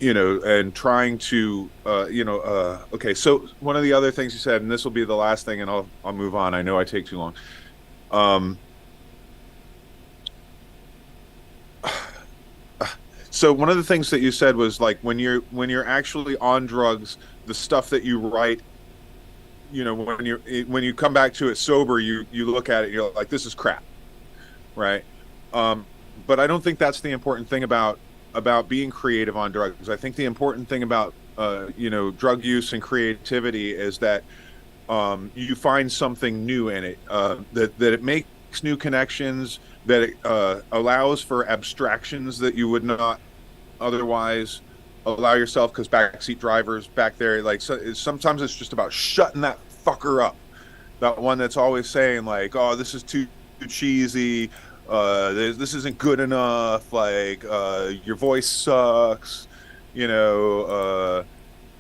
you know, and trying to you know, okay, so one of the other things you said, and this will be the last thing, and I'll move on, I know I take too long. So one of the things that you said was, like, when you're actually on drugs, the stuff that you write, you know, when you come back to it sober, you look at it, you're like, this is crap, right? But I don't think that's the important thing about being creative on drugs. I think the important thing about you know, drug use and creativity is that you find something new in it, that it makes new connections, that it allows for abstractions that you would not otherwise allow yourself, because backseat drivers back there, like, sometimes it's just about shutting that fucker up, that one that's always saying, like, oh, this is too cheesy, this isn't good enough, like, your voice sucks, you know,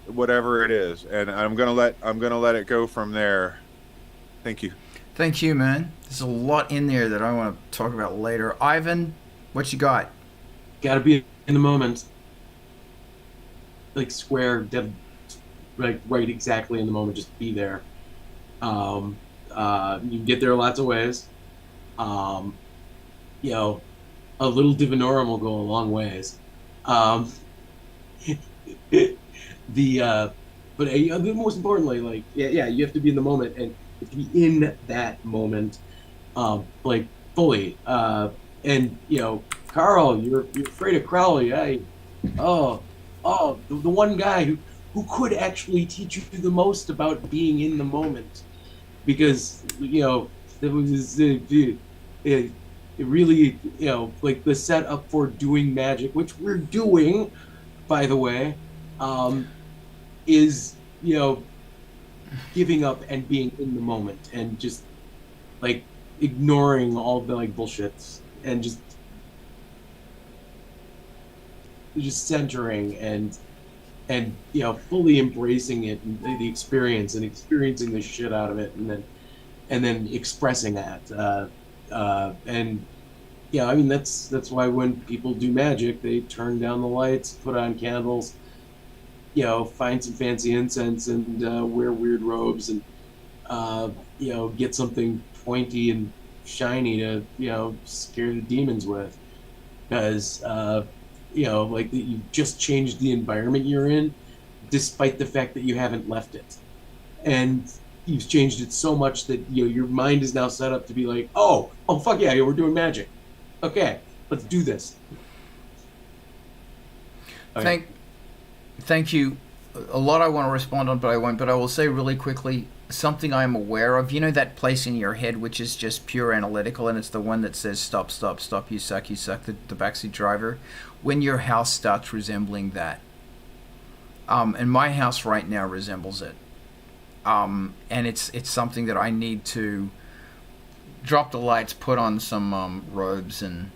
whatever it is. And I'm gonna let it go from there. Thank you. Thank you, man. There's a lot in there that I want to talk about later. Ivan, what you got? Gotta be in the moment. Like, square, dead, like, right exactly in the moment, just be there. You can get there lots of ways. You know, a little divinorum will go a long ways. But most importantly, like, yeah, you have to be in the moment, and you have to be in that moment, like, fully. And, you know, Carl, you're afraid of Crowley. The one guy who could actually teach you the most about being in the moment, because, you know, it was it really, you know, like, the setup for doing magic, which we're doing, by the way, is, you know, giving up and being in the moment, and just, like, ignoring all the, like, bullshits, and just centering and you know, fully embracing it, and the experience, and experiencing the shit out of it, and then expressing that, and yeah, I mean, that's why when people do magic, they turn down the lights, put on candles, you know, find some fancy incense, and wear weird robes, and you know, get something pointy and shiny to, you know, scare the demons with, because you know, like, you just changed the environment you're in, despite the fact that you haven't left it, and you've changed it so much that, you know, your mind is now set up to be like, oh fuck yeah, we're doing magic, okay, let's do this. Okay. Thank you. A lot I want to respond on, but I won't. But I will say really quickly something I'm aware of. You know that place in your head which is just pure analytical, and it's the one that says stop, stop, stop, you suck, the backseat driver. When your house starts resembling that, and my house right now resembles it, and it's something that I need to drop the lights, put on some robes, and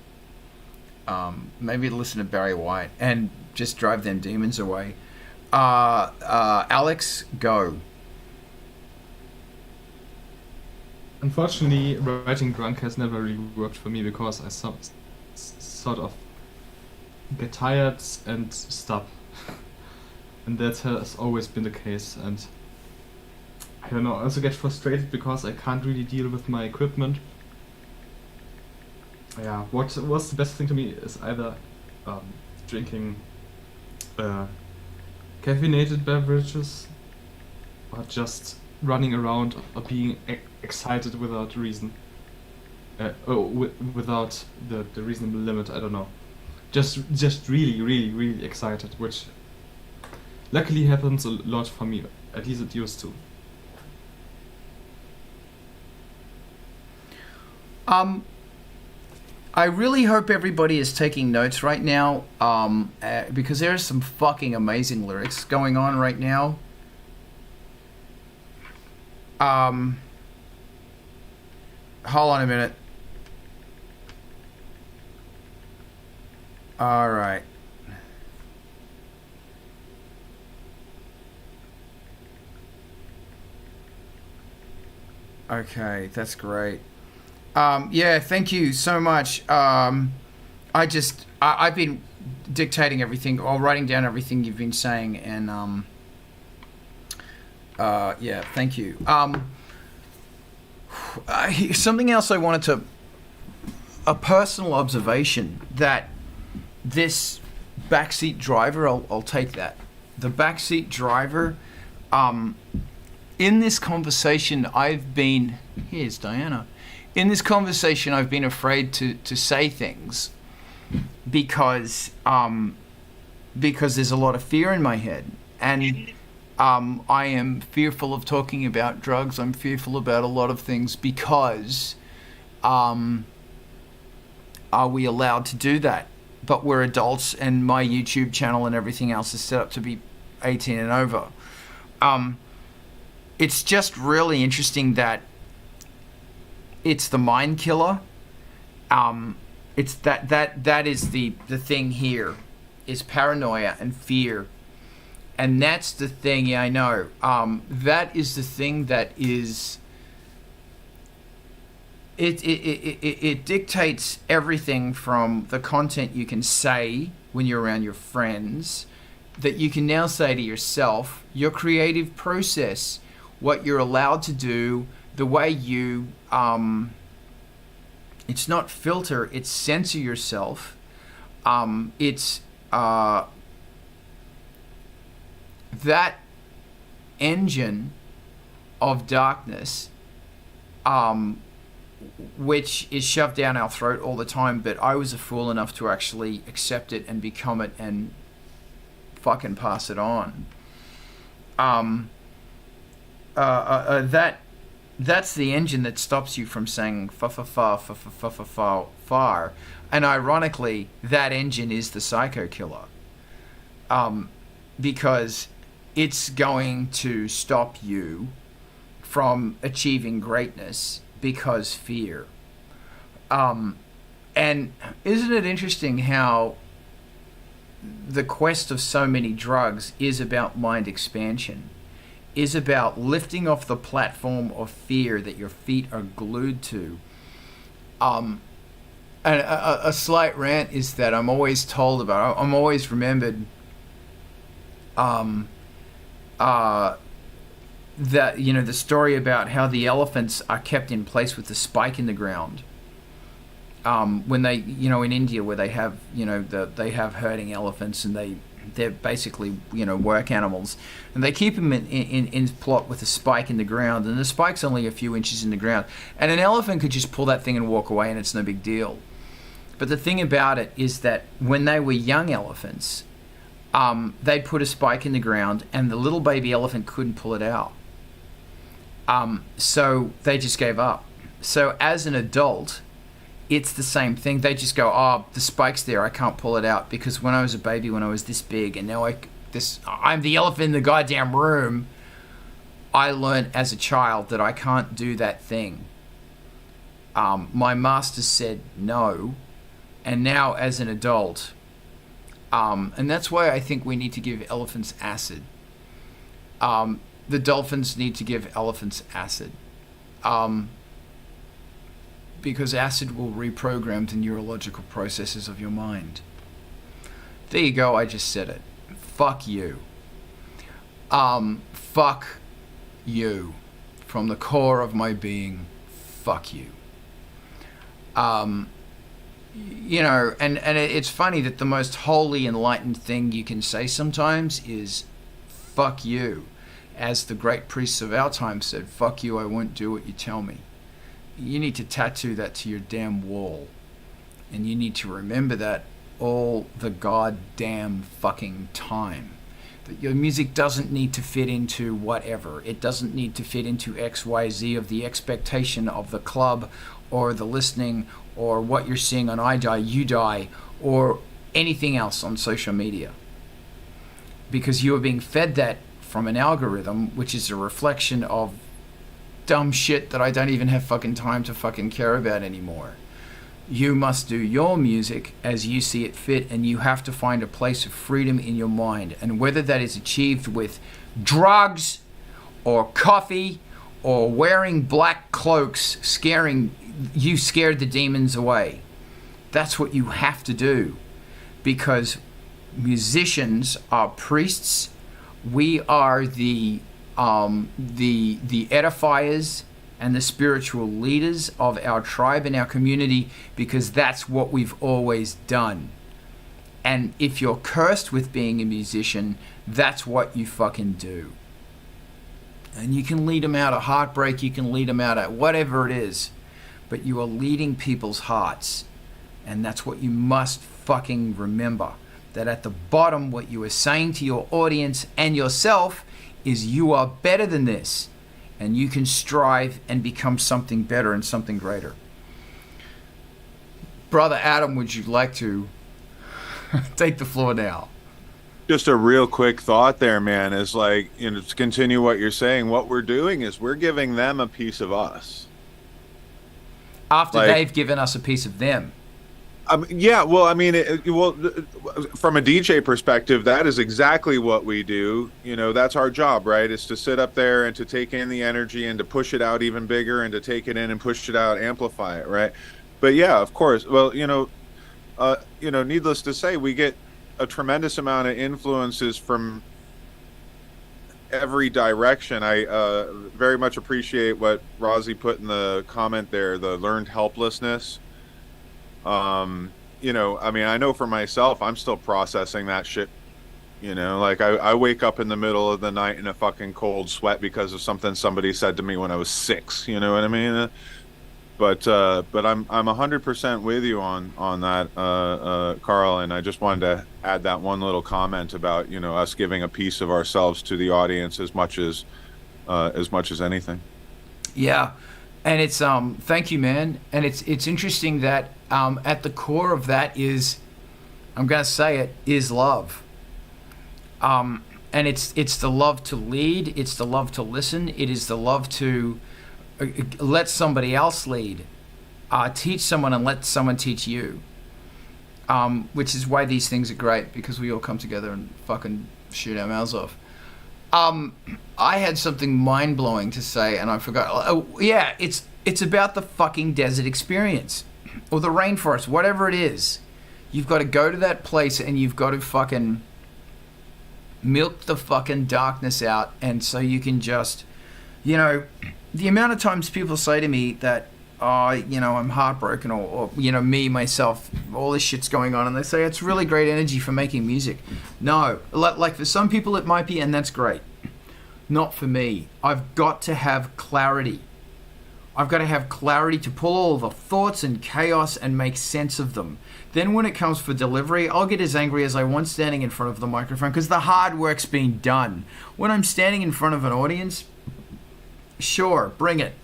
maybe listen to Barry White, and just drive them demons away. Alex, go. Unfortunately, writing drunk has never really worked for me, because I sort of get tired and stop. And that has always been the case, and I don't know, I also get frustrated because I can't really deal with my equipment. Yeah, what was the best thing to me is either drinking caffeinated beverages, or just running around, or being excited without reason. Without the reasonable limit, I don't know. Just really, really, really excited, which luckily happens a lot for me, at least it used to. I really hope everybody is taking notes right now, because there are some fucking amazing lyrics going on right now. Hold on a minute. All right. Okay, that's great. Yeah, thank you so much. I've been dictating everything or writing down everything you've been saying, and yeah, thank you. Something else I wanted to, a personal observation that this backseat driver, I'll take that. The backseat driver, in this conversation here's Diana. In this conversation, I've been afraid to say things because there's a lot of fear in my head, and I am fearful of talking about drugs. I'm fearful about a lot of things because are we allowed to do that? But we're adults, and my YouTube channel and everything else is set up to be 18 and over. It's just really interesting that it's the mind killer. It's that is the thing here, is paranoia and fear. And that's the thing, yeah, I know. That is the thing that is... It dictates everything from the content you can say when you're around your friends, that you can now say to yourself, your creative process, what you're allowed to do, the way you... it's not filter, it's censor yourself. It's... that engine of darkness, which is shoved down our throat all the time, but I was a fool enough to actually accept it and become it and fucking pass it on. That's the engine that stops you from saying far, and ironically, that engine is the psycho killer, because it's going to stop you from achieving greatness because fear. And isn't it interesting how the quest of so many drugs is about mind expansion, is about lifting off the platform of fear that your feet are glued to. And a slight rant is that I'm always told about, I'm always remembered that, you know, the story about how the elephants are kept in place with the spike in the ground. When they, you know, in India where they have, you know, they have herding elephants, and they're basically, you know, work animals, and they keep them in plot with a spike in the ground, and the spike's only a few inches in the ground, and an elephant could just pull that thing and walk away, and it's no big deal. But the thing about it is that when they were young elephants, they'd put a spike in the ground, and the little baby elephant couldn't pull it out. So they just gave up. So as an adult, it's the same thing. They just go, oh, the spike's there, I can't pull it out, because when I was a baby, when I was this big, and now I'm the elephant in the goddamn room, I learned as a child that I can't do that thing. My master said no, and now as an adult, and that's why I think we need to give elephants acid. The dolphins need to give elephants acid. Because acid will reprogram the neurological processes of your mind. There you go, I just said it. Fuck you. Fuck you. From the core of my being, fuck you. You know, and it's funny that the most holy, enlightened thing you can say sometimes is fuck you. As the great priests of our time said, fuck you, I won't do what you tell me. You need to tattoo that to your damn wall. And you need to remember that all the goddamn fucking time. That your music doesn't need to fit into whatever. It doesn't need to fit into X, Y, Z of the expectation of the club or the listening or what you're seeing on I Die, You Die, or anything else on social media. Because you are being fed that from an algorithm, which is a reflection of dumb shit that I don't even have fucking time to fucking care about anymore. You must do your music as you see it fit, and you have to find a place of freedom in your mind. And whether that is achieved with drugs or coffee or wearing black cloaks, scared the demons away. That's what you have to do, because musicians are priests. We are the edifiers and the spiritual leaders of our tribe and our community, because that's what we've always done. And if you're cursed with being a musician, that's what you fucking do. And you can lead them out of heartbreak, you can lead them out of whatever it is, but you are leading people's hearts. And that's what you must fucking remember. That at the bottom, what you are saying to your audience and yourself is you are better than this. And you can strive and become something better and something greater. Brother Adam, would you like to take the floor now? Just a real quick thought there, man, is like, you know, to continue what you're saying, what we're doing is we're giving them a piece of us. After they've given us a piece of them. Yeah, well, I mean, from a DJ perspective, that is exactly what we do. You know, that's our job, right? Is to sit up there and to take in the energy and to push it out even bigger and to take it in and push it out, amplify it, right? But yeah, of course. Well, needless to say, we get a tremendous amount of influences from every direction. I very much appreciate what Rozzy put in the comment there, the learned helplessness. I mean, I know for myself, I'm still processing that shit. You know, like I wake up in the middle of the night in a fucking cold sweat because of something somebody said to me when I was 6. You know what I mean? But I'm 100% with you on that, Carl. And I just wanted to add that one little comment about, you know, us giving a piece of ourselves to the audience as much as anything. Yeah. And it's thank you, man. And it's interesting that at the core of that is, I'm gonna say it, is love. And it's the love to lead, it's the love to listen, it is the love to let somebody else lead, teach someone and let someone teach you. Which is why these things are great, because we all come together and fucking shoot our mouths off. I had something mind-blowing to say and I forgot. Oh, yeah, it's about the fucking desert experience or the rainforest, whatever it is. You've got to go to that place and you've got to fucking milk the fucking darkness out, and so you can just, you know, the amount of times people say to me that, oh, you know, I'm heartbroken, or you know, me, myself, all this shit's going on, and they say it's really great energy for making music. No, like for some people it might be, and that's great. Not for me. I've got to have clarity. I've got to have clarity to pull all the thoughts and chaos and make sense of them. Then when it comes for delivery, I'll get as angry as I want standing in front of the microphone, because the hard work's been done. When I'm standing in front of an audience, sure, bring it.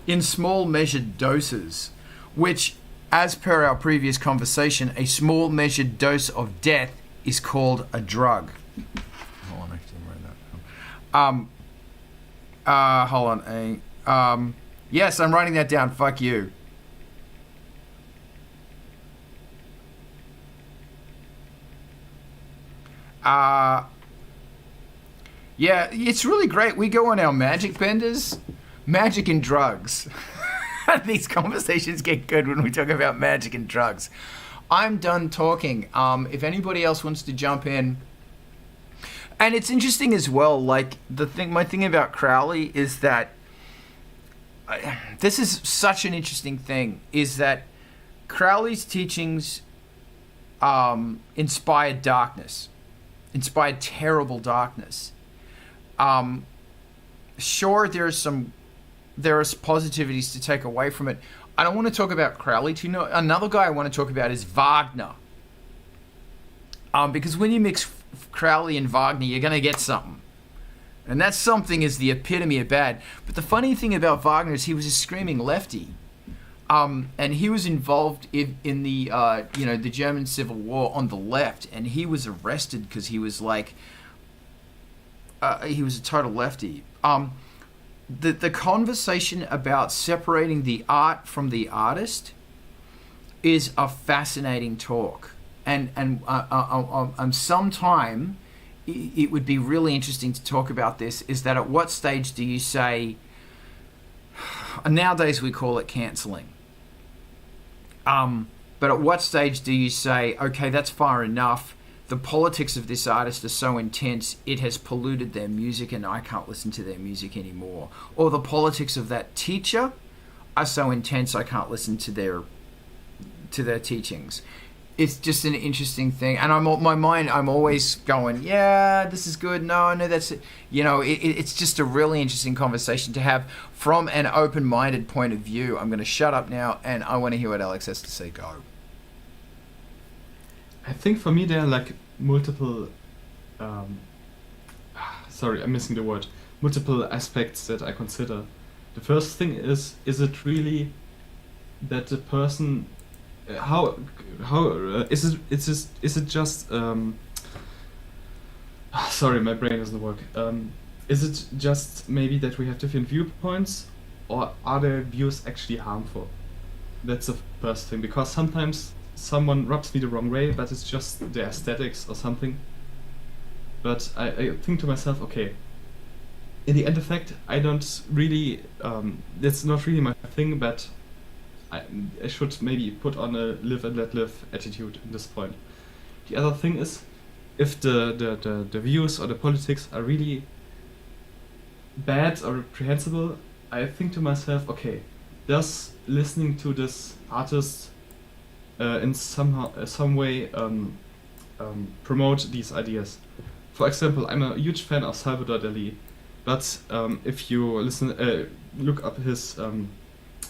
In small measured doses, which, as per our previous conversation, a small measured dose of death is called a drug. Hold on, actually, I'm writing that down. Hold on. Yes, I'm writing that down. Fuck you. Yeah, it's really great. We go on our magic benders. Magic and drugs. These conversations get good when we talk about magic and drugs. I'm done talking. If anybody else wants to jump in. And it's interesting as well, like my thing about Crowley is that this is such an interesting thing, is that Crowley's teachings inspired darkness, inspired terrible darkness. Sure, there are positivities to take away from it. I don't want to talk about Crowley another guy I want to talk about is Wagner. Because when you mix Crowley and Wagner, you're going to get something. And that something is the epitome of bad. But the funny thing about Wagner is he was a screaming lefty. And he was involved in the, the German Civil War on the left. And he was arrested because he was he was a total lefty. The conversation about separating the art from the artist is a fascinating talk. And sometime it would be really interesting to talk about this, is that at what stage do you say, nowadays we call it cancelling, but at what stage do you say, okay, that's far enough, the politics of this artist are so intense, it has polluted their music and I can't listen to their music anymore, or the politics of that teacher are so intense I can't listen to their teachings. It's just an interesting thing, and I'm always going, yeah, this is good. No, that's it. It's just a really interesting conversation to have from an open-minded point of view. I'm going to shut up now, and I want to hear what Alex has to say. Go. I think for me there are like multiple. Sorry, I'm missing the word. Multiple aspects that I consider. The first thing is it really that the person? How is it just sorry, my brain doesn't work. Is it just maybe that we have different viewpoints, or are their views actually harmful? That's the first thing, because sometimes someone rubs me the wrong way, but it's just their aesthetics or something. But I think to myself, okay, in the end effect, I don't really that's not really my thing, but I should maybe put on a live and let live attitude at this point. The other thing is, if the views or the politics are really bad or reprehensible, I think to myself, okay, does listening to this artist in some way promote these ideas? For example, I'm a huge fan of Salvador Dali, but if you look up his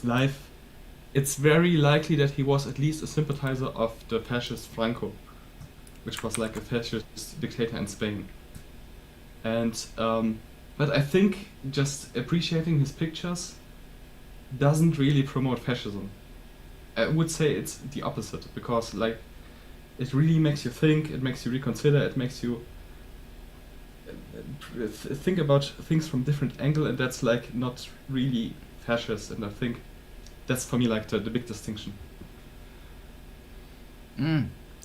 life, it's very likely that he was at least a sympathizer of the fascist Franco, which was like a fascist dictator in Spain. And but I think just appreciating his pictures doesn't really promote fascism. I would say it's the opposite, because like it really makes you think, it makes you reconsider, it makes you think about things from different angle, and that's like not really fascist. And I think that's for me like the big distinction.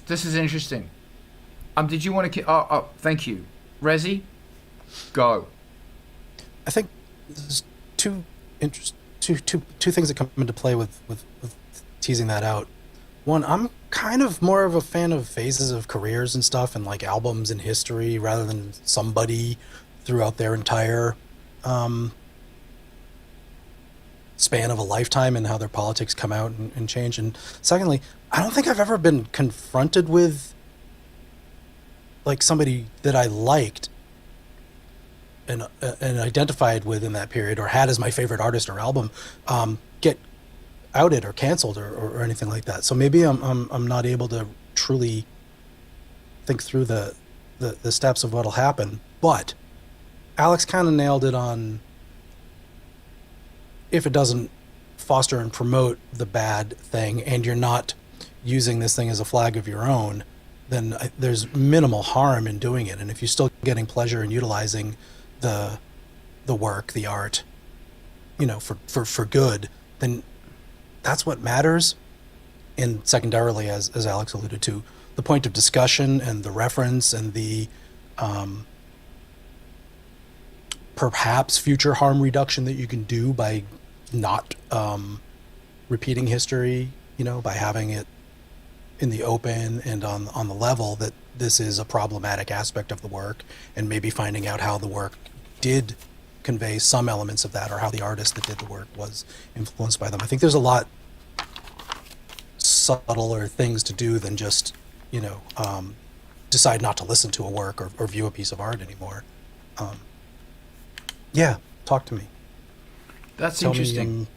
This is interesting. Did you want to? Thank you, Rezi. Go. I think there's two things that come into play with teasing that out. One, I'm kind of more of a fan of phases of careers and stuff, and like albums in history rather than somebody throughout their entire span of a lifetime and how their politics come out and change. And secondly, I don't think I've ever been confronted with like somebody that I liked and identified with in that period, or had as my favorite artist or album, get outed or canceled or anything like that. So maybe I'm not able to truly think through the steps of what'll happen. But Alex kind of nailed it on, if it doesn't foster and promote the bad thing, and you're not using this thing as a flag of your own, then there's minimal harm in doing it. And if you're still getting pleasure in utilizing the work, the art, for good, then that's what matters. And secondarily, as Alex alluded to, the point of discussion and the reference and the perhaps future harm reduction that you can do by not repeating history, by having it in the open and on the level that this is a problematic aspect of the work, and maybe finding out how the work did convey some elements of that, or how the artist that did the work was influenced by them. I think there's a lot subtler things to do than just, decide not to listen to a work or view a piece of art anymore. Yeah, talk to me. That's Tell interesting. me I'm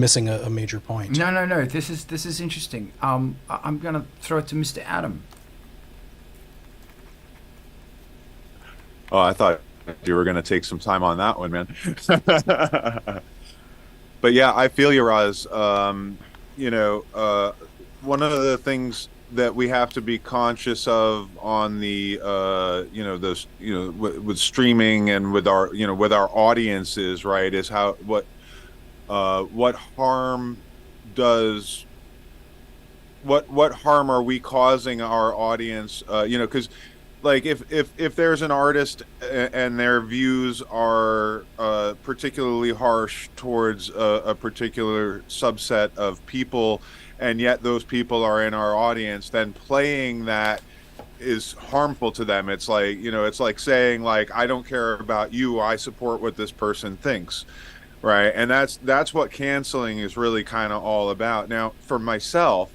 missing a major point. No. This is interesting. I'm gonna throw it to Mr. Adam. Oh, I thought you were going to take some time on that one, man. But yeah, I feel you, Roz. You know, one of the things that we have to be conscious of on the, you know, this, you know, with streaming and with our, you know, with our audiences, right, is how what harm does what harm are we causing our audience? You know, because like if there's an artist and their views are particularly harsh towards a particular subset of people, and yet those people are in our audience, then playing that is harmful to them. It's like, you know, it's like saying like, I don't care about you, I support what this person thinks, right? And that's what canceling is really kind of all about. Now for myself,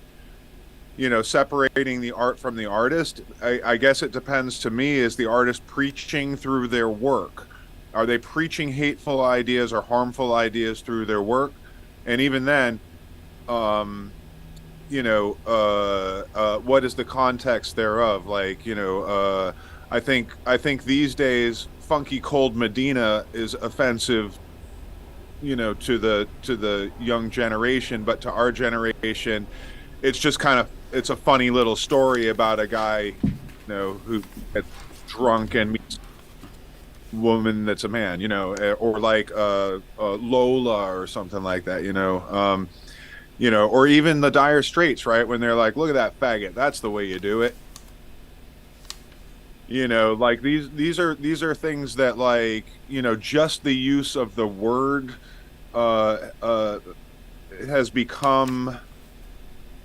you know, separating the art from the artist, I guess it depends to me. Is the artist preaching through their work? Are they preaching hateful ideas or harmful ideas through their work? And even then, you know, what is the context thereof? Like, you know, I think these days, funky cold Medina is offensive, you know, to the young generation, but to our generation, it's just kind of, it's a funny little story about a guy, you know, who gets drunk and meets a woman that's a man, you know, or like Lola or something like that, you know, or even the Dire Straits, right? When they're like, look at that faggot, that's the way you do it. You know, like these are things that, like, you know, just the use of the word has become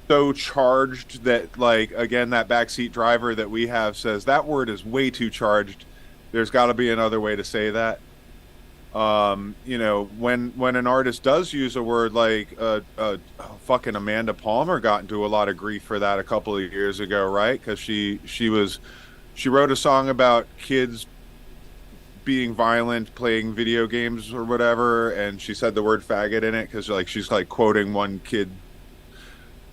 so charged that, like, again, that backseat driver that we have says that word is way too charged. There's got to be another way to say that. You know, when an artist does use a word like fucking Amanda Palmer got into a lot of grief for that a couple of years ago, right? Because she wrote a song about kids being violent, playing video games or whatever, and she said the word faggot in it because, like, she's like quoting one kid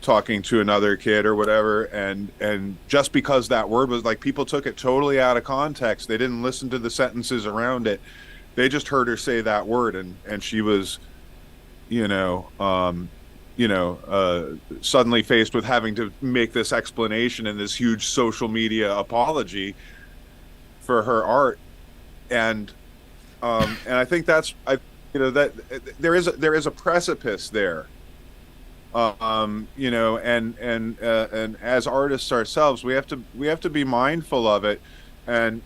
talking to another kid or whatever, and just because that word was, like, people took it totally out of context, they didn't listen to the sentences around it, they just heard her say that word, and she was, you know, suddenly faced with having to make this explanation and this huge social media apology for her art. And I think that's, that there is a precipice there. You know, and as artists ourselves, we have to be mindful of it, and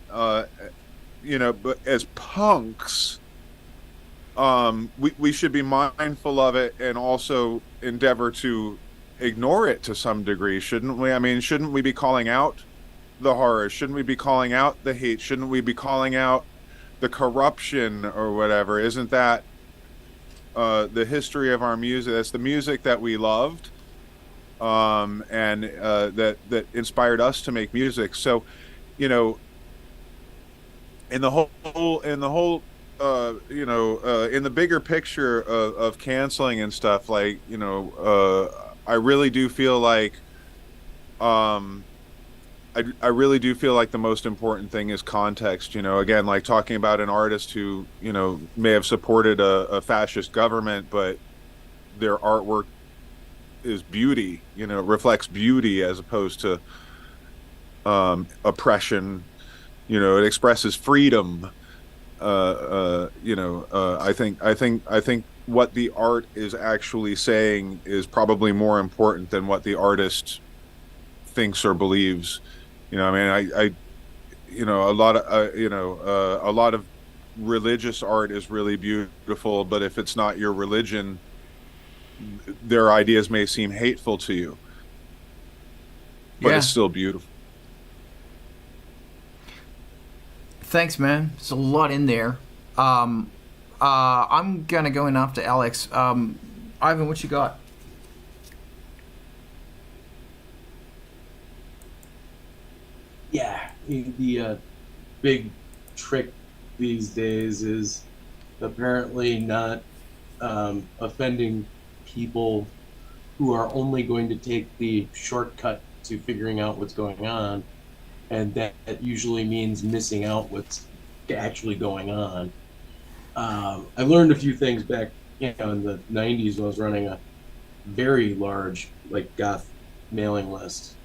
you know, but as punks, we should be mindful of it and also endeavor to ignore it to some degree, shouldn't we? I mean, shouldn't we be calling out the horror? Shouldn't we be calling out the hate? Shouldn't we be calling out the corruption or whatever? Isn't that the history of our music? That's the music that we loved, and that inspired us to make music. So, you know, in the whole you know, in the bigger picture of canceling and stuff, like, you know, I really do feel like I really do feel like the most important thing is context. You know, again, like talking about an artist who, you know, may have supported a fascist government, but their artwork is beauty, you know, reflects beauty as opposed to oppression. You know, it expresses freedom. You know, I think what the art is actually saying is probably more important than what the artist thinks or believes. You know, I mean, I you know, a lot of religious art is really beautiful, but if it's not your religion, their ideas may seem hateful to you, but Yeah. it's still beautiful. Thanks, man. There's a lot in there. I'm gonna go in after Alex. Ivan, what you got? Yeah, the big trick these days is apparently not offending people who are only going to take the shortcut to figuring out what's going on, and that usually means missing out what's actually going on. I learned a few things back, in the '90s when I was running a very large goth mailing list.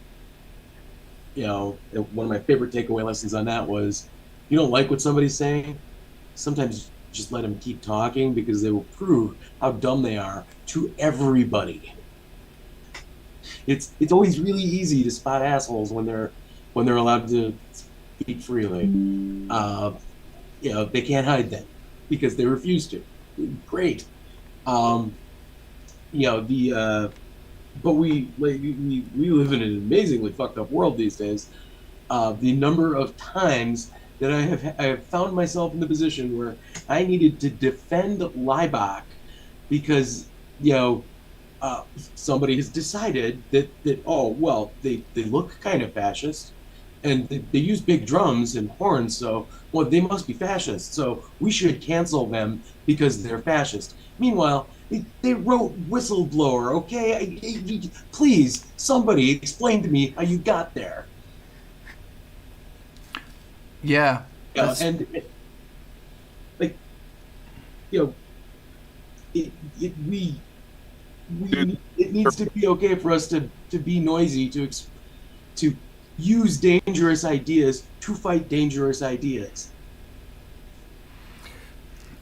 One of my favorite takeaway lessons on that was, you don't like what somebody's saying, sometimes just let them keep talking, because they will prove how dumb they are to everybody. It's always really easy to spot assholes when they're allowed to speak freely. They can't hide that because they refuse to. Great. But we live in an amazingly fucked up world these days. The number of times that I have found myself in the position where I needed to defend Leibach because somebody has decided that they look kind of fascist, and they use big drums and horns, so they must be fascist, so we should cancel them because they're fascist. Meanwhile, they wrote Whistleblower, okay? Please, somebody explain to me how you got there. Yeah. And it needs to be okay for us to be noisy, to use dangerous ideas to fight dangerous ideas.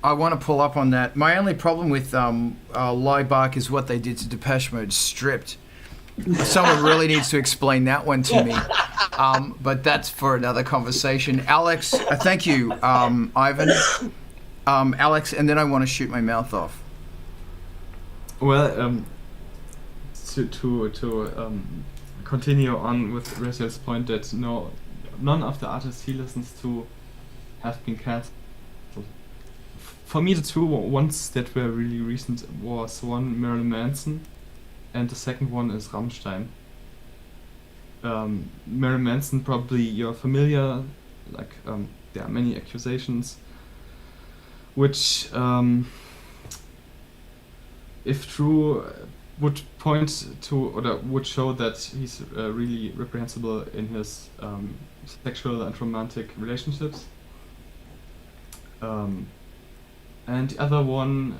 I want to pull up on that. My only problem with Leibach is what they did to Depeche Mode Stripped. Someone really needs to explain that one to me. But that's for another conversation. Alex, thank you, Ivan. Alex, and then I want to shoot my mouth off. Well, to continue on with Raziel's point that none of the artists he listens to have been cancelled. For me, the two ones that were really recent was one Marilyn Manson, and the second one is Rammstein. Marilyn Manson, probably you're familiar, there are many accusations which, if true, would point to, or would show that he's really reprehensible in his sexual and romantic relationships. And the other one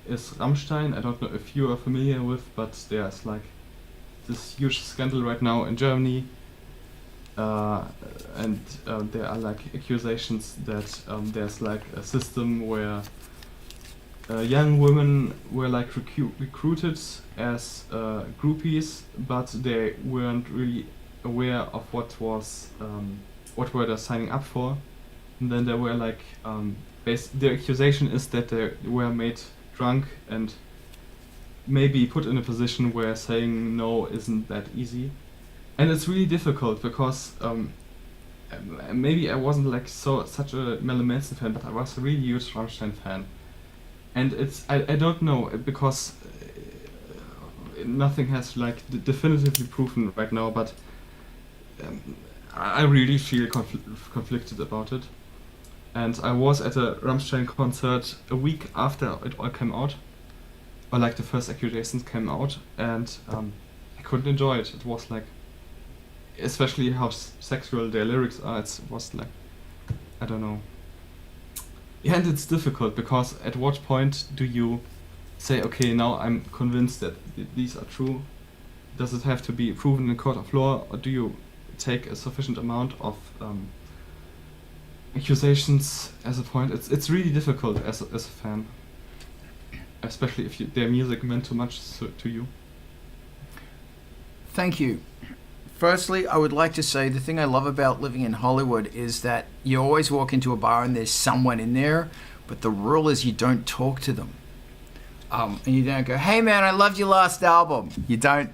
is Rammstein. I don't know if you are familiar with, but there's this huge scandal right now in Germany, and there are accusations that there's a system where young women were recruited as groupies, but they weren't really aware of what were they signing up for, and then they were the accusation is that they were made drunk and maybe put in a position where saying no isn't that easy. And it's really difficult because maybe I wasn't such a Marilyn Manson fan, but I was a really huge Rammstein fan. And I don't know, because nothing has definitively proven right now, but I really feel conflicted about it. And I was at a Rammstein concert a week after it all came out, or the first accusations came out, and I couldn't enjoy it. It was especially how sexual their lyrics are, it was I don't know. Yeah, and it's difficult, because at what point do you say, okay, now I'm convinced that these are true? Does it have to be proven in court of law, or do you take a sufficient amount of accusations as a point? It's really difficult as a fan, especially if their music meant too much to you. Thank you. Firstly, I would like to say the thing I love about living in Hollywood is that you always walk into a bar and there's someone in there, but the rule is you don't talk to them. And you don't go, hey man, I loved your last album. You don't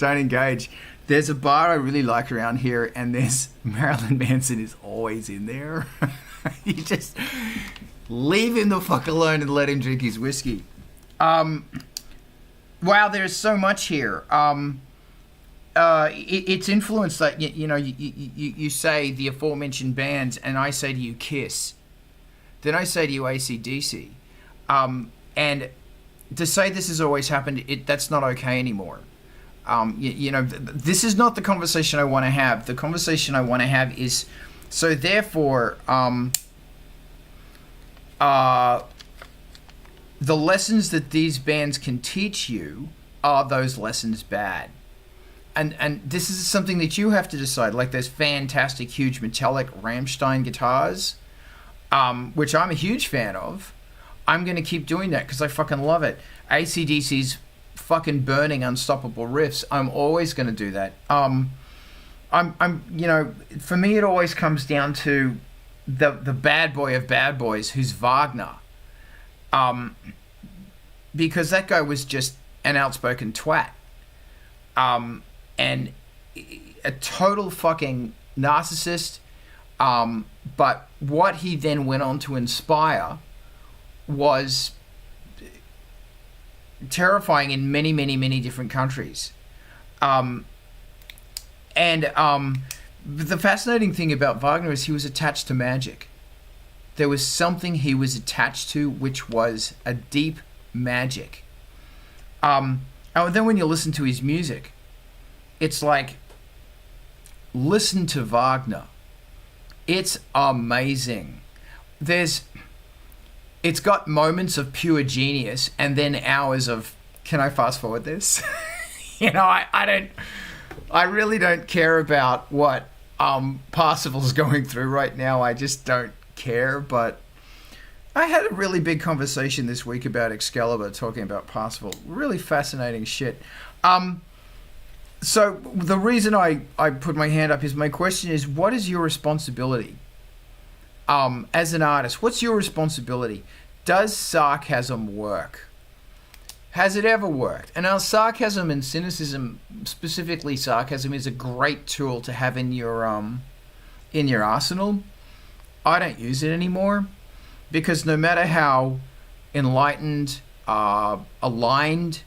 engage. There's a bar I really like around here, and there's Marilyn Manson is always in there. You just leave him the fuck alone and let him drink his whiskey. Wow, there's so much here. It's influenced, you say the aforementioned bands, and I say to you Kiss. Then I say to you AC/DC. And to say this has always happened, that's not okay anymore. This is not the conversation I want to have. The conversation I want to have is, so therefore, the lessons that these bands can teach you, are those lessons bad? And this is something that you have to decide. Like those fantastic, huge metallic Rammstein guitars, which I'm a huge fan of. I'm going to keep doing that because I fucking love it. AC/DC's fucking burning, unstoppable riffs. I'm always going to do that. I'm you know, for me it always comes down to the bad boy of bad boys, who's Wagner. Because that guy was just an outspoken twat. And a total fucking narcissist. But what he then went on to inspire was terrifying in many, many, many different countries. The fascinating thing about Wagner is he was attached to magic. There was something he was attached to, which was a deep magic. And then when you listen to his music, it's like, listen to Wagner. It's amazing. It's got moments of pure genius and then hours of, can I fast forward this? You know, I really don't care about what Parsifal's going through right now. I just don't care. But I had a really big conversation this week about Excalibur, talking about Parsifal. Really fascinating shit. So the reason I put my hand up is, my question is, what is your responsibility? As an artist, what's your responsibility? Does sarcasm work? Has it ever worked? And now sarcasm and cynicism, specifically sarcasm, is a great tool to have in your arsenal. I don't use it anymore because no matter how enlightened, aligned,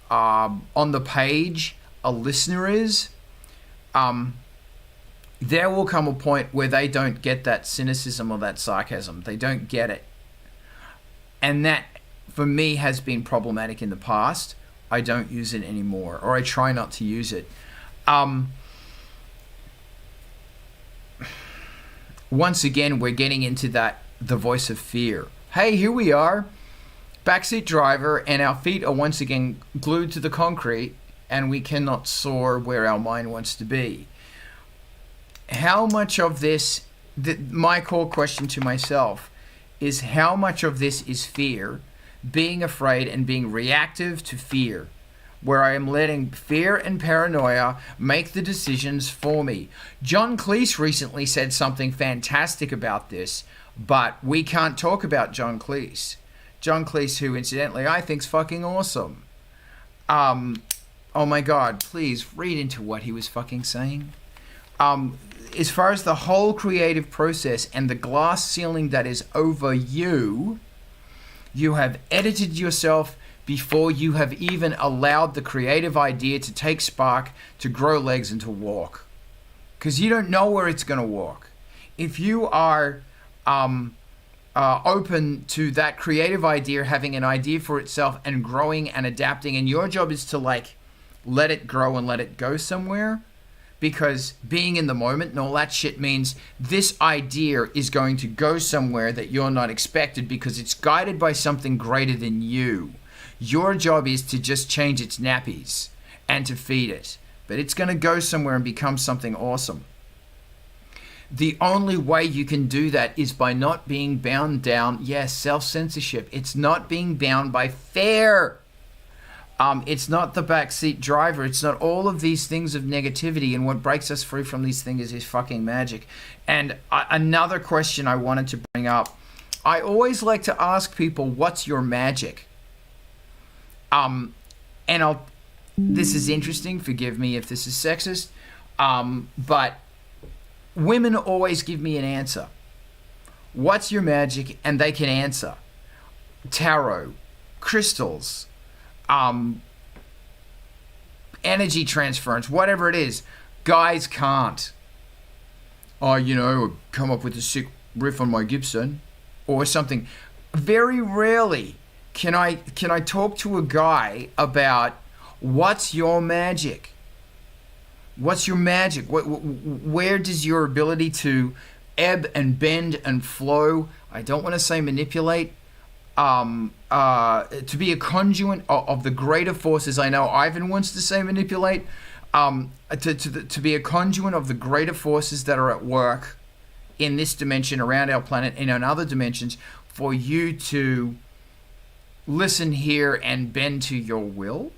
on the page a listener is, there will come a point where they don't get that cynicism or that sarcasm. They don't get it. And that, for me, has been problematic in the past. I don't use it anymore, or I try not to use it. Once again, we're getting into the voice of fear. Hey, here we are, backseat driver, and our feet are once again glued to the concrete, and we cannot soar where our mind wants to be. How much of this, my core question to myself is, how much of this is fear, being afraid and being reactive to fear, where I am letting fear and paranoia make the decisions for me? John Cleese recently said something fantastic about this, but we can't talk about John Cleese. John Cleese, who incidentally I think's fucking awesome. Oh my God, please read into what he was fucking saying. As far as the whole creative process and the glass ceiling that is over you, you have edited yourself before you have even allowed the creative idea to take spark, to grow legs and to walk. Because you don't know where it's going to walk. If you are open to that creative idea having an idea for itself and growing and adapting, and your job is to let it grow and let it go somewhere, because being in the moment and all that shit means this idea is going to go somewhere that you're not expected because it's guided by something greater than you. Your job is to just change its nappies and to feed it, but it's going to go somewhere and become something awesome. The only way you can do that is by not being bound down, self-censorship. It's not being bound by fear. It's not the backseat driver. It's not all of these things of negativity. And what breaks us free from these things is fucking magic. And another question I wanted to bring up. I always like to ask people, what's your magic? This is interesting. Forgive me if this is sexist. But women always give me an answer. What's your magic? And they can answer. Tarot, crystals, energy transference, whatever it is. Guys can't. Come up with a sick riff on my Gibson or something. Very rarely can I talk to a guy about what's your magic. What's your magic? Where does your ability to ebb and bend and flow. I don't want to say manipulate. To be a conduit of the greater forces. I know Ivan wants to say manipulate. To be a conduit of the greater forces that are at work in this dimension, around our planet, and in other dimensions, for you to listen, hear, and bend to your will.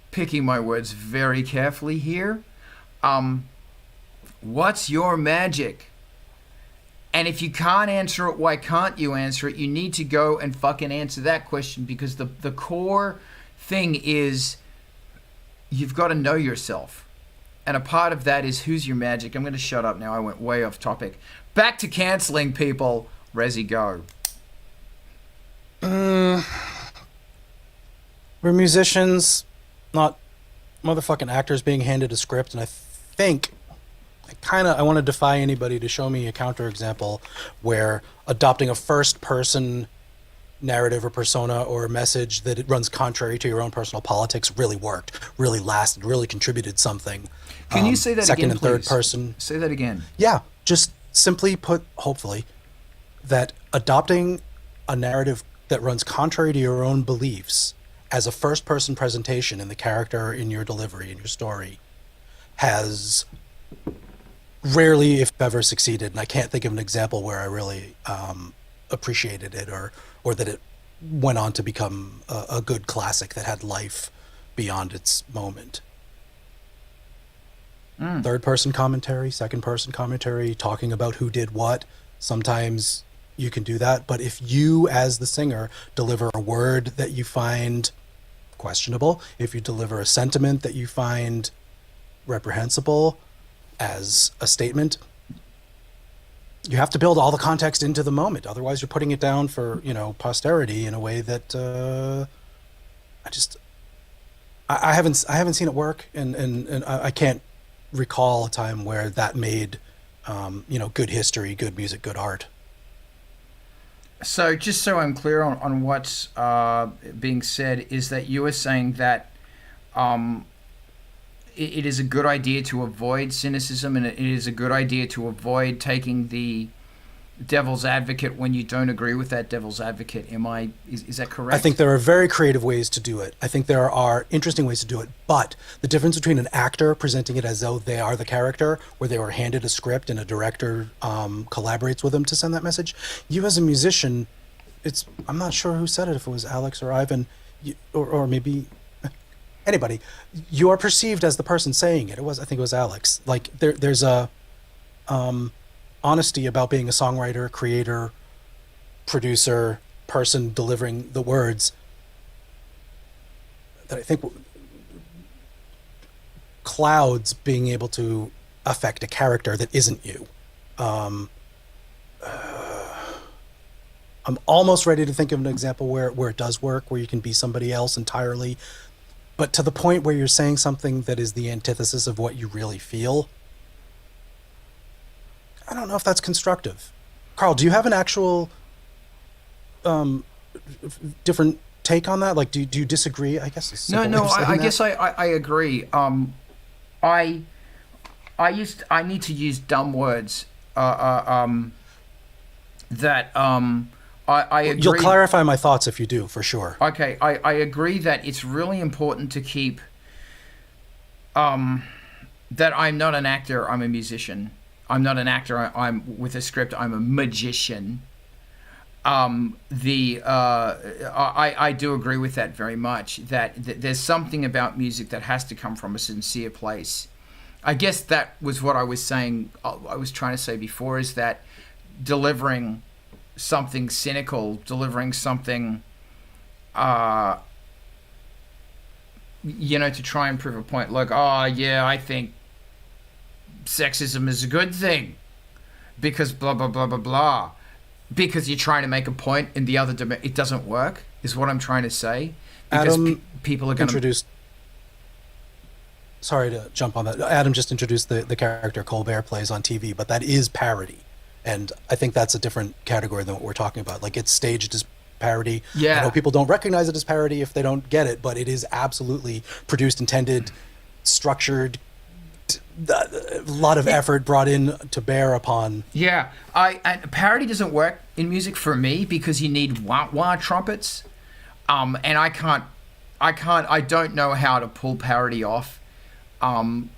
Picking my words very carefully here. What's your magic? And if you can't answer it, why can't you answer it? You need to go and fucking answer that question, because the core thing is you've got to know yourself. And a part of that is, who's your magic? I'm going to shut up now. I went way off topic. Back to cancelling people. Resi, go. We're musicians, not motherfucking actors being handed a script, and I think I want to defy anybody to show me a counterexample where adopting a first-person narrative or persona or message that it runs contrary to your own personal politics really worked, really lasted, really contributed something. Can you say that second again, and third please? person? Say that again. Yeah, just simply put, hopefully, that adopting a narrative that runs contrary to your own beliefs as a first-person presentation in the character, in your delivery, in your story, has rarely, if ever, succeeded. And I can't think of an example where I really appreciated it or that it went on to become a good classic that had life beyond its moment. Third-person commentary, second-person commentary, talking about who did what. Sometimes you can do that, but if you, as the singer, deliver a word that you find questionable, if you deliver a sentiment that you find reprehensible as a statement, you have to build all the context into the moment. Otherwise, you're putting it down for, posterity in a way that I haven't seen it work, and I can't recall a time where that made good history, good music, good art. So just so I'm clear on what's being said, is that you are saying that it is a good idea to avoid cynicism, and it is a good idea to avoid taking the devil's advocate when you don't agree with that devil's advocate. Is that correct? I think there are very creative ways to do it. I think there are interesting ways to do it, but the difference between an actor presenting it as though they are the character, where they were handed a script and a director collaborates with them to send that message. You as a musician, I'm not sure who said it, if it was Alex or Ivan, or maybe anybody. You are perceived as the person saying it. I think it was Alex. Like there's a honesty about being a songwriter, creator, producer, person delivering the words that I think clouds being able to affect a character that isn't you. I'm almost ready to think of an example where it does work, where you can be somebody else entirely, but to the point where you're saying something that is the antithesis of what you really feel. I don't know if that's constructive. Carl, do you have an actual different take on that? Like, do you disagree? I guess it's no. I guess I agree. I need to use dumb words. I agree. You'll clarify my thoughts if you do, for sure. Okay, I agree that it's really important to keep that I'm not an actor, I'm a musician. I'm not an actor, I'm with a script, I'm a magician. I do agree with that very much, that there's something about music that has to come from a sincere place. I guess that was what I was saying, I was trying to say before, is that delivering something cynical, delivering something, to try and prove a point, like, I think sexism is a good thing because blah blah blah blah blah, because you're trying to make a point in the other dimension. It doesn't work, is what I'm trying to say, because people are going to sorry to jump on that. Adam just introduced the character Colbert plays on TV, but that is parody, and I think that's a different category than what we're talking about. Like, it's staged as parody. I know people don't recognize it as parody if they don't get it, but it is absolutely produced, intended, structured, a lot of effort brought in to bear upon. Yeah, and parody doesn't work in music for me because you need wah-wah trumpets, and I don't know how to pull parody off. Greet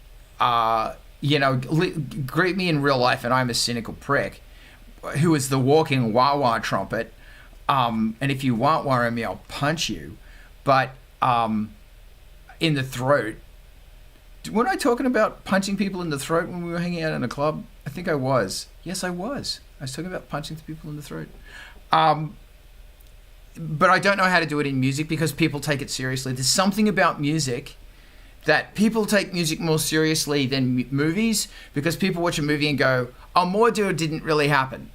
me in real life, and I'm a cynical prick who is the walking wah-wah trumpet. And if you wah-wah me, I'll punch you. But in the throat. Weren't I talking about punching people in the throat when we were hanging out in a club? I think I was. Yes, I was. I was talking about punching people in the throat. But I don't know how to do it in music because people take it seriously. There's something about music that people take music more seriously than movies because people watch a movie and go, "Oh, Mordor didn't really happen.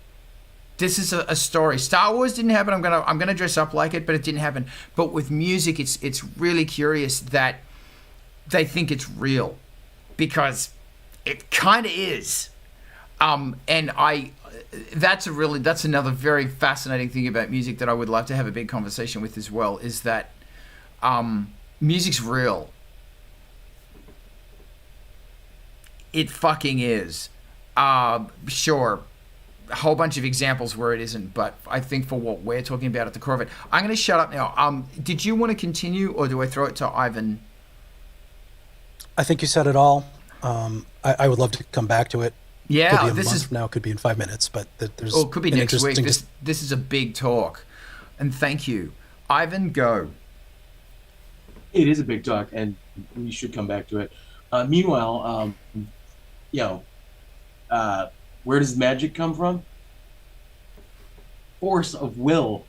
This is a story. Star Wars didn't happen. I'm gonna dress up like it, but it didn't happen." But with music, it's really curious that they think it's real because it kind of is. And that's another very fascinating thing about music that I would love to have a big conversation with as well, is that music's real. It fucking is. Sure, a whole bunch of examples where it isn't, but I think for what we're talking about at the core of it, I'm going to shut up now. Did you want to continue, or do I throw it to Ivan? I think you said it all. I would love to come back to it. Yeah, could be a month from now, could be in 5 minutes, but there's. Or it could be next week. This is a big talk, and thank you, Ivan. Go. It is a big talk, and we should come back to it. Meanwhile, where does magic come from? Force of will.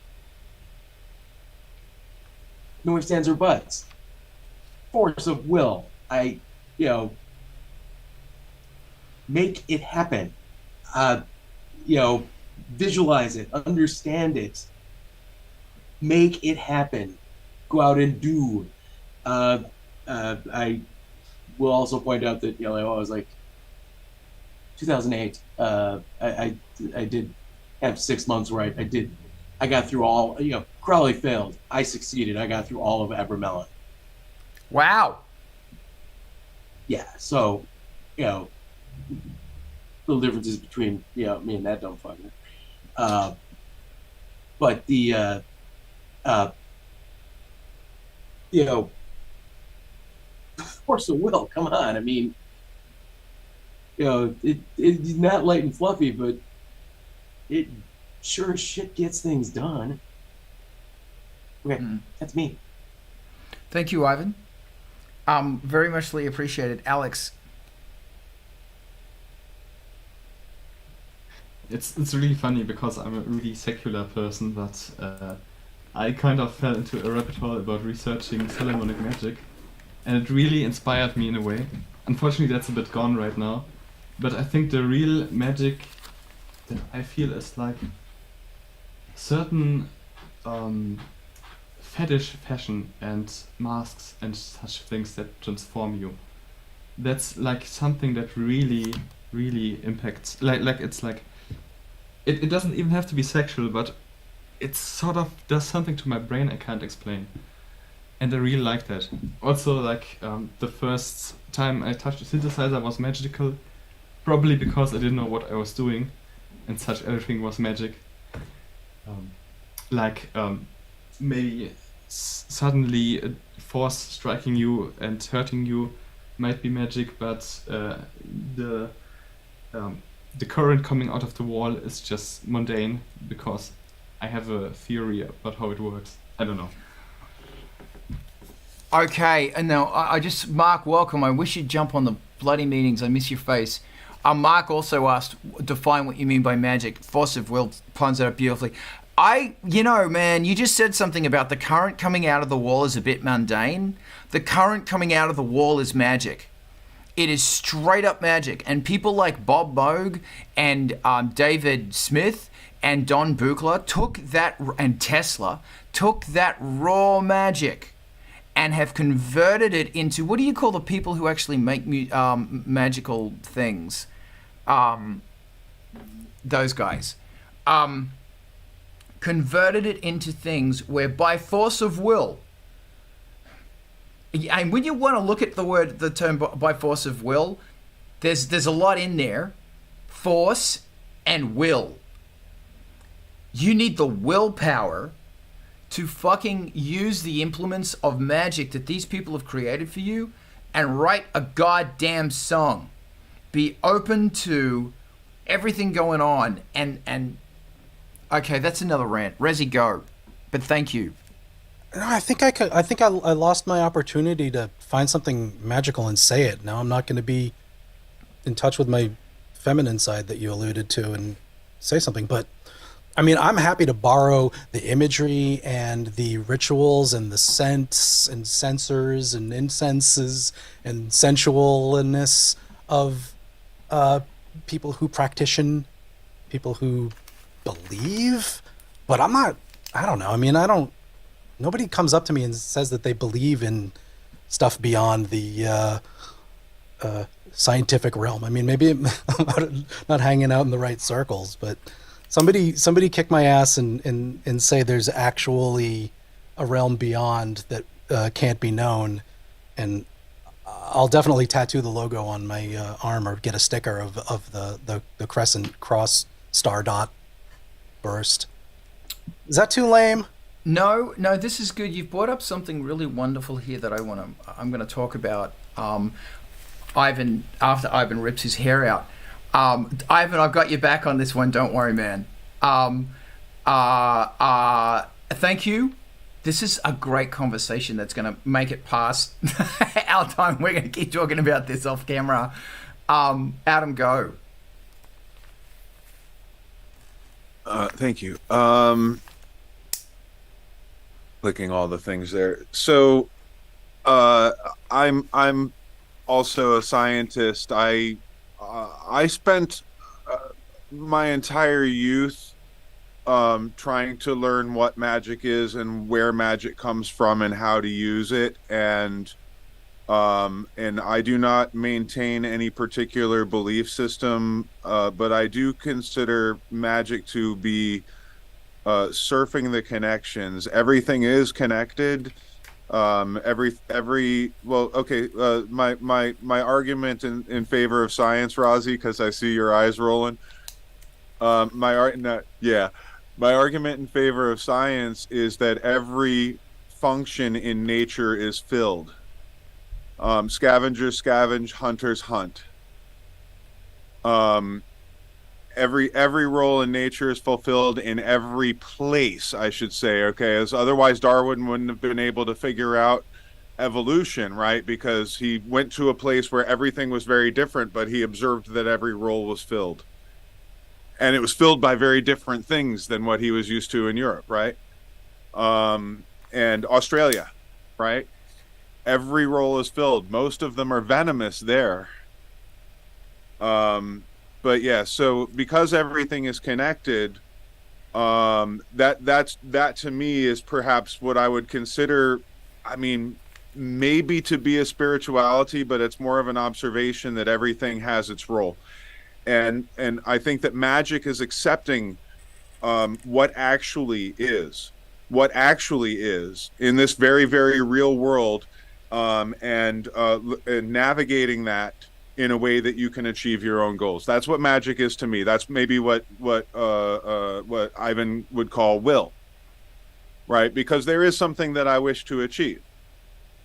No ifs, ands, or buts. Force of will. Make it happen. Visualize it, understand it, make it happen. Go out and do. I will also point out that I was like 2008. I did have 6 months where I got through all. Crowley failed. I succeeded. I got through all of Abermelon. Wow. Yeah. So, little differences between me and that dumb fucker. But the force of will. Come on. I mean, it's not light and fluffy, but it sure as shit gets things done. Okay, That's me. Thank you, Ivan. Very muchly appreciated. Alex. It's really funny because I'm a really secular person, but I kind of fell into a rabbit hole about researching Solomonic magic, and it really inspired me in a way. Unfortunately, that's a bit gone right now, but I think the real magic that I feel is like certain fetish fashion and masks and such things that transform you. That's like something that really, really impacts. Like it's like it doesn't even have to be sexual, but it sort of does something to my brain I can't explain, and I really like that. Also, like the first time I touched a synthesizer was magical, probably because I didn't know what I was doing, and such everything was magic. Maybe suddenly a force striking you and hurting you might be magic, but the current coming out of the wall is just mundane because I have a theory about how it works. I don't know. Okay, and now I just, Mark, welcome. I wish you'd jump on the bloody meetings. I miss your face. Mark also asked, define what you mean by magic. Force of will puns it up beautifully. Man, you just said something about the current coming out of the wall is a bit mundane. The current coming out of the wall is magic. It is straight up magic. And people like Bob Moog and David Smith and Don Buchla and Tesla took that raw magic and have converted it into, what do you call the people who actually make magical things? Those guys. Converted it into things where by force of will, and when you want to look at the term by force of will, There's a lot in there. Force and will. You need the willpower to fucking use the implements of magic that these people have created for you and write a goddamn song. Be open to everything going on and okay, that's another rant. Resi, go. But thank you. No, I think I lost my opportunity to find something magical and say it. Now I'm not going to be in touch with my feminine side that you alluded to and say something. But I mean, I'm happy to borrow the imagery and the rituals and the scents and censors and incenses and sensualness of people who practice, people who believe. But I don't know. I mean, nobody comes up to me and says that they believe in stuff beyond the scientific realm. I mean, maybe I'm not hanging out in the right circles, but somebody kick my ass and say there's actually a realm beyond that can't be known, and I'll definitely tattoo the logo on my arm or get a sticker of the crescent cross star dot burst. Is that too lame? No, this is good. You've brought up something really wonderful here that I'm going to talk about. Ivan, after Ivan rips his hair out. Ivan, I've got your back on this one. Don't worry, man. Thank you. This is a great conversation that's going to make it past our time. We're going to keep talking about this off camera. Adam, go. Thank you. Clicking all the things there. So, I'm also a scientist. I spent my entire youth trying to learn what magic is and where magic comes from and how to use it, and I do not maintain any particular belief system, but I do consider magic to be surfing the connections. Everything is connected. My argument in favor of science, Razi, because I see your eyes rolling. My argument in favor of science is that every function in nature is filled. Scavengers scavenge, hunters hunt. Every role in nature is fulfilled in every place, I should say, okay? As otherwise Darwin wouldn't have been able to figure out evolution, right? Because he went to a place where everything was very different, but he observed that every role was filled. And it was filled by very different things than what he was used to in Europe, right? And Australia, right? Every role is filled. Most of them are venomous there. But yeah, so because everything is connected, that to me is perhaps what I would consider, I mean, maybe to be a spirituality, but it's more of an observation that everything has its role. And I think that magic is accepting what actually is in this very, very real world, and navigating that in a way that you can achieve your own goals. That's what magic is to me. That's maybe what Ivan would call will, right? Because there is something that I wish to achieve,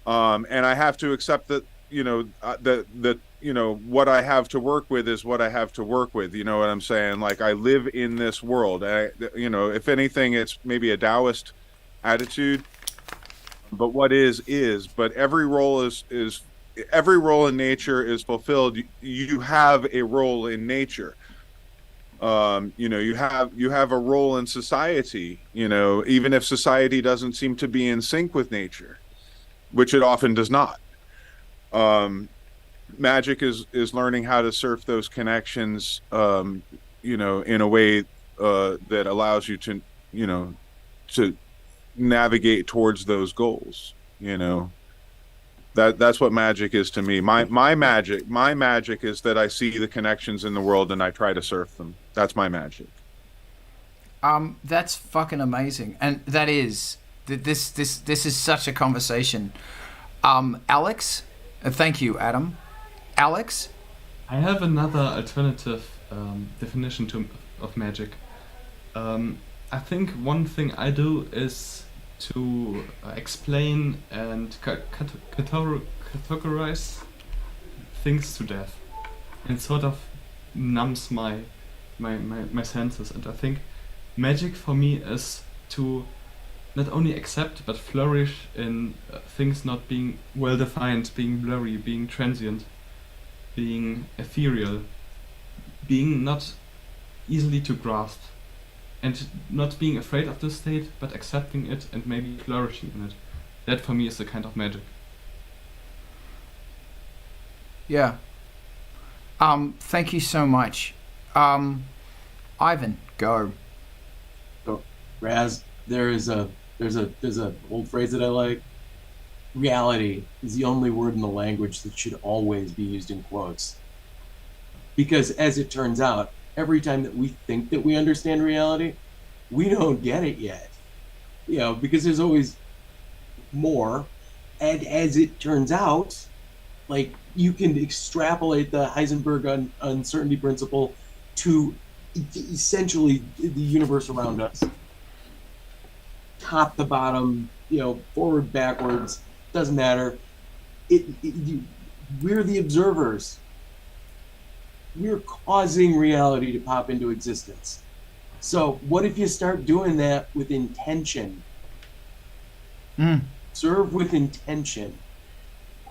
and I have to accept that what I have to work with is what I have to work with. You know what I'm saying? Like, I live in this world. If anything, it's maybe a Taoist attitude. But what is. But every role every role in nature is fulfilled. You have a role in nature. You have a role in society, even if society doesn't seem to be in sync with nature, which it often does not. Magic is learning how to surf those connections, in a way that allows you to navigate towards those goals. That's what magic is to me. My magic is that I see the connections in the world and I try to surf them. That's my magic. That's fucking amazing, and that is this is such a conversation. Alex, thank you, Adam. Alex, I have another alternative definition of magic. I think one thing I do is to explain and categorize things to death, and sort of numbs my senses. And I think magic for me is to not only accept but flourish in things not being well defined, being blurry, being transient, being ethereal, being not easily to grasp, and not being afraid of this state but accepting it and maybe flourishing in it. That for me is the kind of magic. Yeah. Thank you so much. Ivan, go. So, Raz, there's a old phrase that I like. Reality is the only word in the language that should always be used in quotes. Because as it turns out, every time that we think that we understand reality, we don't get it yet. You know, because there's always more. And as it turns out, like, you can extrapolate the Heisenberg uncertainty principle to essentially the universe around us. Top to bottom, you know, forward, backwards, doesn't matter. We're the observers. We're causing reality to pop into existence. So what if you start doing that with intention? Serve with intention.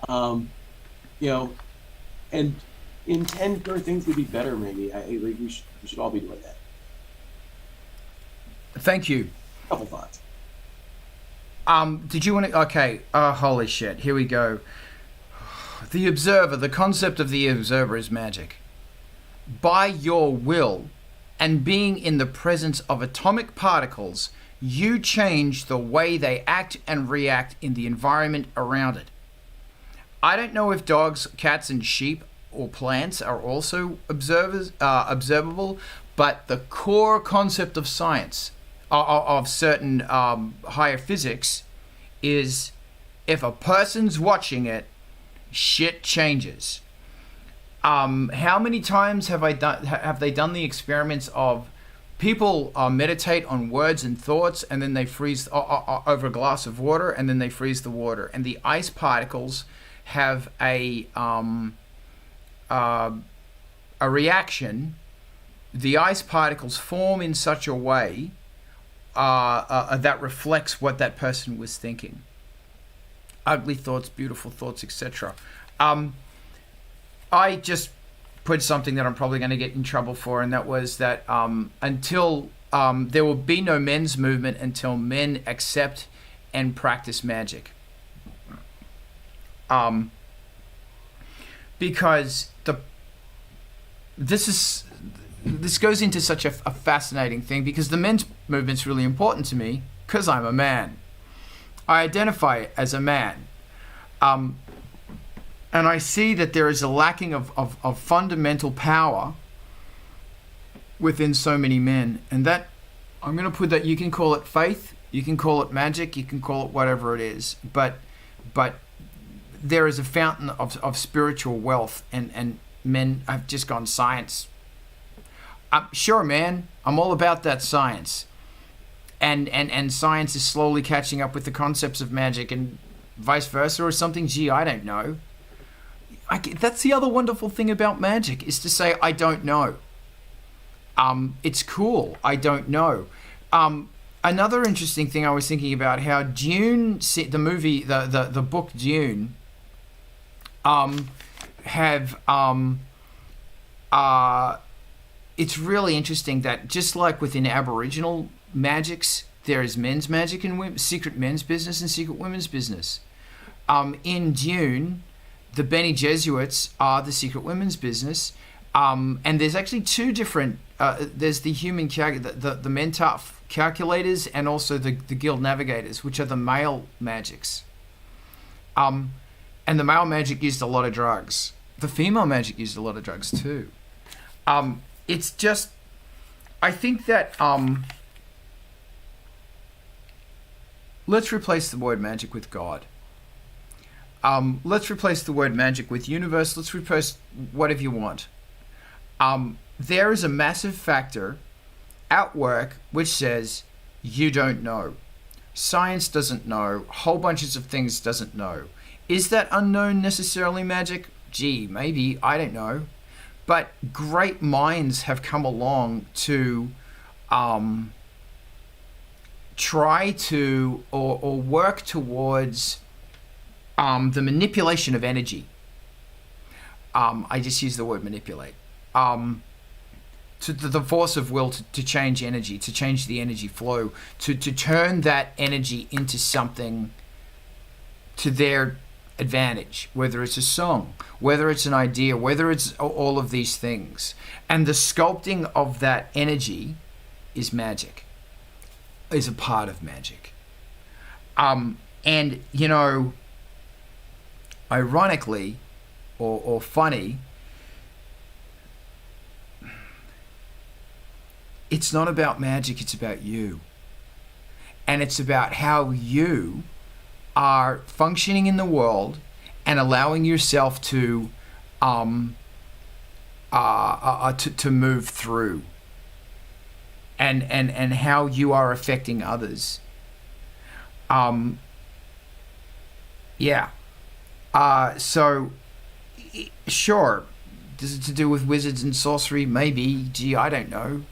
You know, and intend for things to be better. Maybe we should all be doing that. Thank you. Couple thoughts. Did you want to? Okay. Holy shit. Here we go. The observer. The concept of the observer is magic. By your will, and being in the presence of atomic particles, you change the way they act and react in the environment around it. I don't know if dogs, cats, and sheep or plants are also observable, but the core concept of science, of certain higher physics, is if a person's watching it, shit changes. How many times have they done the experiments of people meditate on words and thoughts, and then they freeze over a glass of water, and then they freeze the water, and the ice particles have a reaction. The ice particles form in such a way that reflects what that person was thinking. Ugly thoughts, beautiful thoughts, etc. I just put something that I'm probably going to get in trouble for, and that was that until there will be no men's movement until men accept and practice magic. Because this goes into such a fascinating thing, because the men's movement's really important to me because I'm a man. I identify as a man. And I see that there is a lacking of fundamental power within so many men. And that, I'm going to put that, you can call it faith, you can call it magic, you can call it whatever it is. But there is a fountain of spiritual wealth, and men have just gone science. Sure, man, I'm all about that science. And science is slowly catching up with the concepts of magic and vice versa or something. Gee, I don't know. That's the other wonderful thing about magic, is to say, I don't know. It's cool. I don't know. Another interesting thing I was thinking about, how Dune, the movie, the book Dune, it's really interesting that just like within Aboriginal magics, there is men's magic and secret men's business and secret women's business. In Dune, the Bene Gesserit are the secret women's business, and there's actually two different. There's the human the Mentaf calculators, and also the Guild Navigators, which are the male magics. And the male magic used a lot of drugs. The female magic used a lot of drugs too. It's just, I think that let's replace the word magic with God. Let's replace the word magic with universe. Let's replace whatever you want. There is a massive factor at work which says you don't know. Science doesn't know. Whole bunches of things doesn't know. Is that unknown necessarily magic? Gee, maybe. I don't know. But great minds have come along to try to or work towards the manipulation of energy. I just use the word manipulate. To the force of will to change energy, to change the energy flow, to turn that energy into something to their advantage, whether it's a song, whether it's an idea, whether it's all of these things. And the sculpting of that energy is magic, is a part of magic. And, you know, ironically or funny, it's not about magic, it's about you. And it's about how you are functioning in the world and allowing yourself to move through. And how you are affecting others. So, sure, is it to do with wizards and sorcery? Maybe. Gee, I don't know.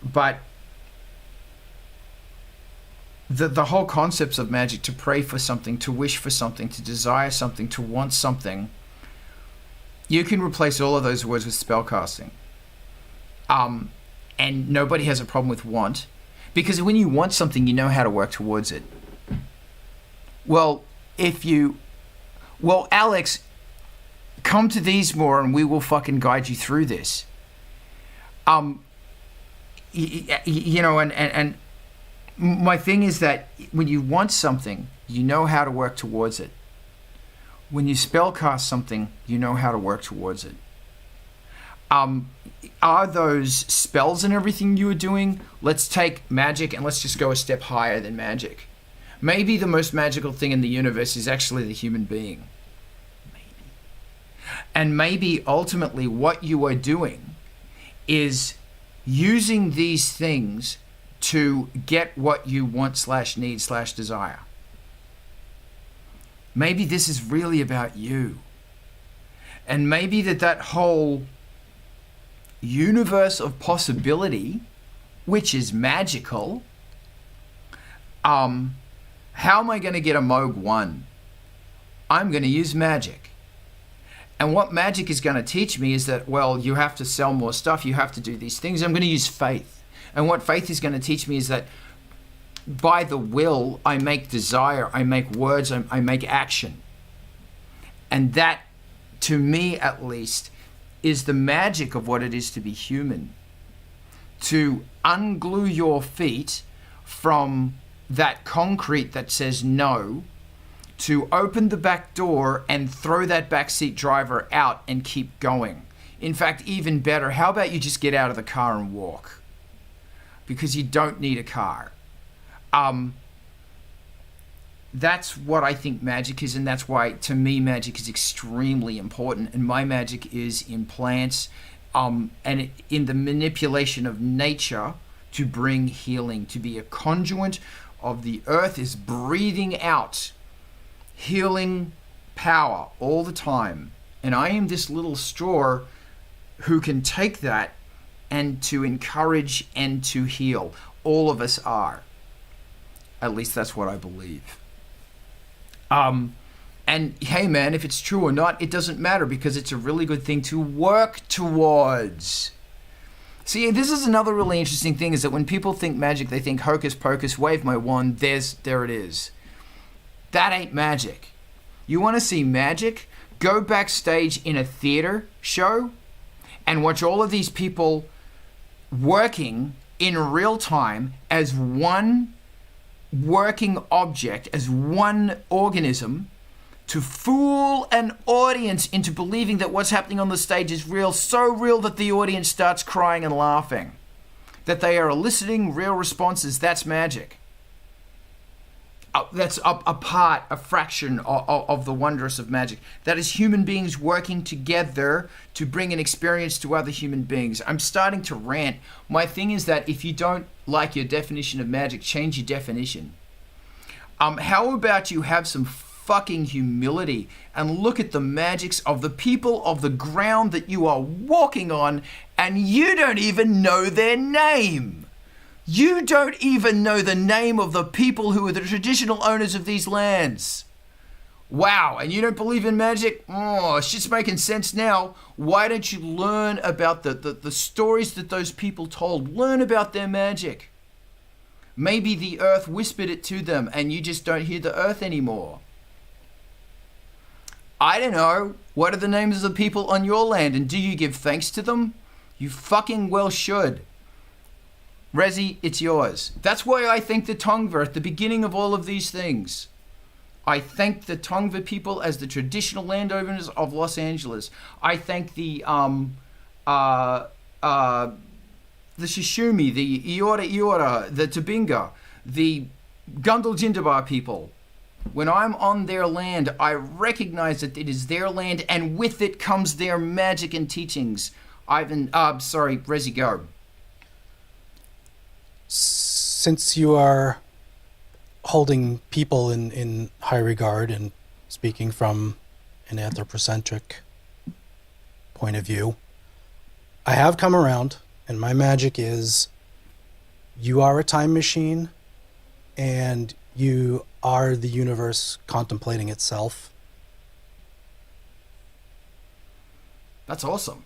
But the whole concepts of magic, to pray for something, to wish for something, to desire something, to want something, you can replace all of those words with spellcasting. And nobody has a problem with want, because when you want something, you know how to work towards it. Well, Alex, come to these more and we will fucking guide you through this. You know, and my thing is that when you want something, you know how to work towards it. When you spellcast something, you know how to work towards it. Are those spells and everything you were doing? Let's take magic and let's just go a step higher than magic. Maybe the most magical thing in the universe is actually the human being. Maybe. And maybe ultimately what you are doing is using these things to get what you want / need / desire. Maybe this is really about you. And maybe that whole universe of possibility, which is magical, how am I going to get a Moog 1? I'm going to use magic. And what magic is going to teach me is that, well, you have to sell more stuff, you have to do these things. I'm going to use faith. And what faith is going to teach me is that by the will, I make desire, I make words, I make action. And that, to me at least, is the magic of what it is to be human. To unglue your feet from that concrete that says no, to open the back door and throw that backseat driver out and keep going. In fact, even better, how about you just get out of the car and walk? Because you don't need a car. That's what I think magic is, and that's why, to me, magic is extremely important. And my magic is in plants, and in the manipulation of nature to bring healing, to be a conduit of the earth is breathing out healing power all the time. And I am this little straw who can take that and to encourage and to heal. All of us are. At least that's what I believe. And hey man, if it's true or not, it doesn't matter, because it's a really good thing to work towards. See, this is another really interesting thing, is that when people think magic, they think hocus pocus, wave my wand, there it is. That ain't magic. You want to see magic? Go backstage in a theater show and watch all of these people working in real time as one working object, as one organism, to fool an audience into believing that what's happening on the stage is real, so real that the audience starts crying and laughing, that they are eliciting real responses. That's magic. that's a part, a fraction of the wondrous of magic. That is human beings working together to bring an experience to other human beings. I'm starting to rant. My thing is that if you don't like your definition of magic, change your definition. How about you have some fucking humility and look at the magics of the people of the ground that you are walking on, and you don't even know their name. You don't even know the name of the people who are the traditional owners of these lands. Wow, and you don't believe in magic? Oh, shit's making sense now. Why don't you learn about the stories that those people told? Learn about their magic. Maybe the earth whispered it to them and you just don't hear the earth anymore. I don't know. What are the names of the people on your land, and do you give thanks to them? You fucking well should. Rezi, it's yours. That's why I thank the Tongva at the beginning of all of these things. I thank the Tongva people as the traditional landowners of Los Angeles. I thank the Shishumi, the Iora, the Tabinga, the Gundal Jindabar people. When I'm on their land, I recognize that it is their land, and with it comes their magic and teachings. Rezi, go. Since you are holding people in high regard and speaking from an anthropocentric point of view, I have come around, and my magic is you are a time machine and you are the universe contemplating itself. That's awesome.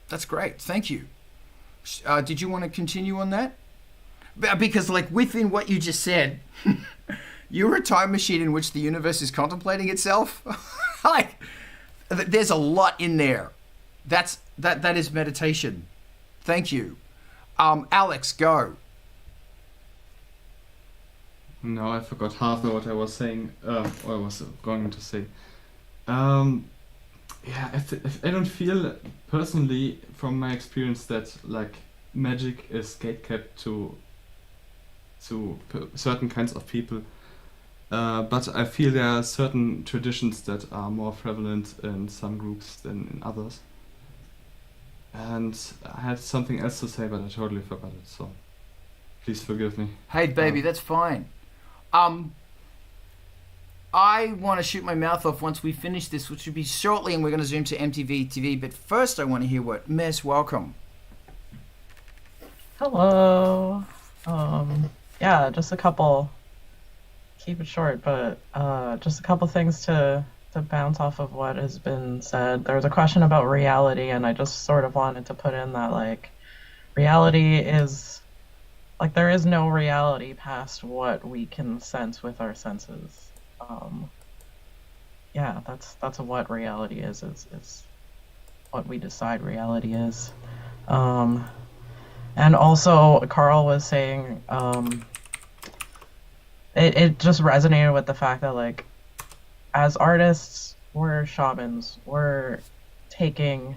That's great. Thank you. Did you want to continue on that? Because, like, within what you just said, you're a time machine in which the universe is contemplating itself. Like, there's a lot in there. That is meditation. Thank you. Alex, go. No, I forgot half of what I was saying, or I was going to say. I don't feel personally, from my experience, that like magic is gatekept to certain kinds of people. But I feel there are certain traditions that are more prevalent in some groups than in others. And I had something else to say, but I totally forgot it. So please forgive me. Hey, baby, that's fine. I want to shoot my mouth off once we finish this, which will be shortly, and we're going to zoom to MTV TV. But first, I want to hear what Mes, welcome. Hello. Yeah, just a couple. Keep it short, but just a couple things to bounce off of what has been said. There was a question about reality, and I just sort of wanted to put in that like reality is like there is no reality past what we can sense with our senses. Yeah, that's what reality is what we decide reality is. And also Carl was saying it just resonated with the fact that like as artists, we're shamans, we're taking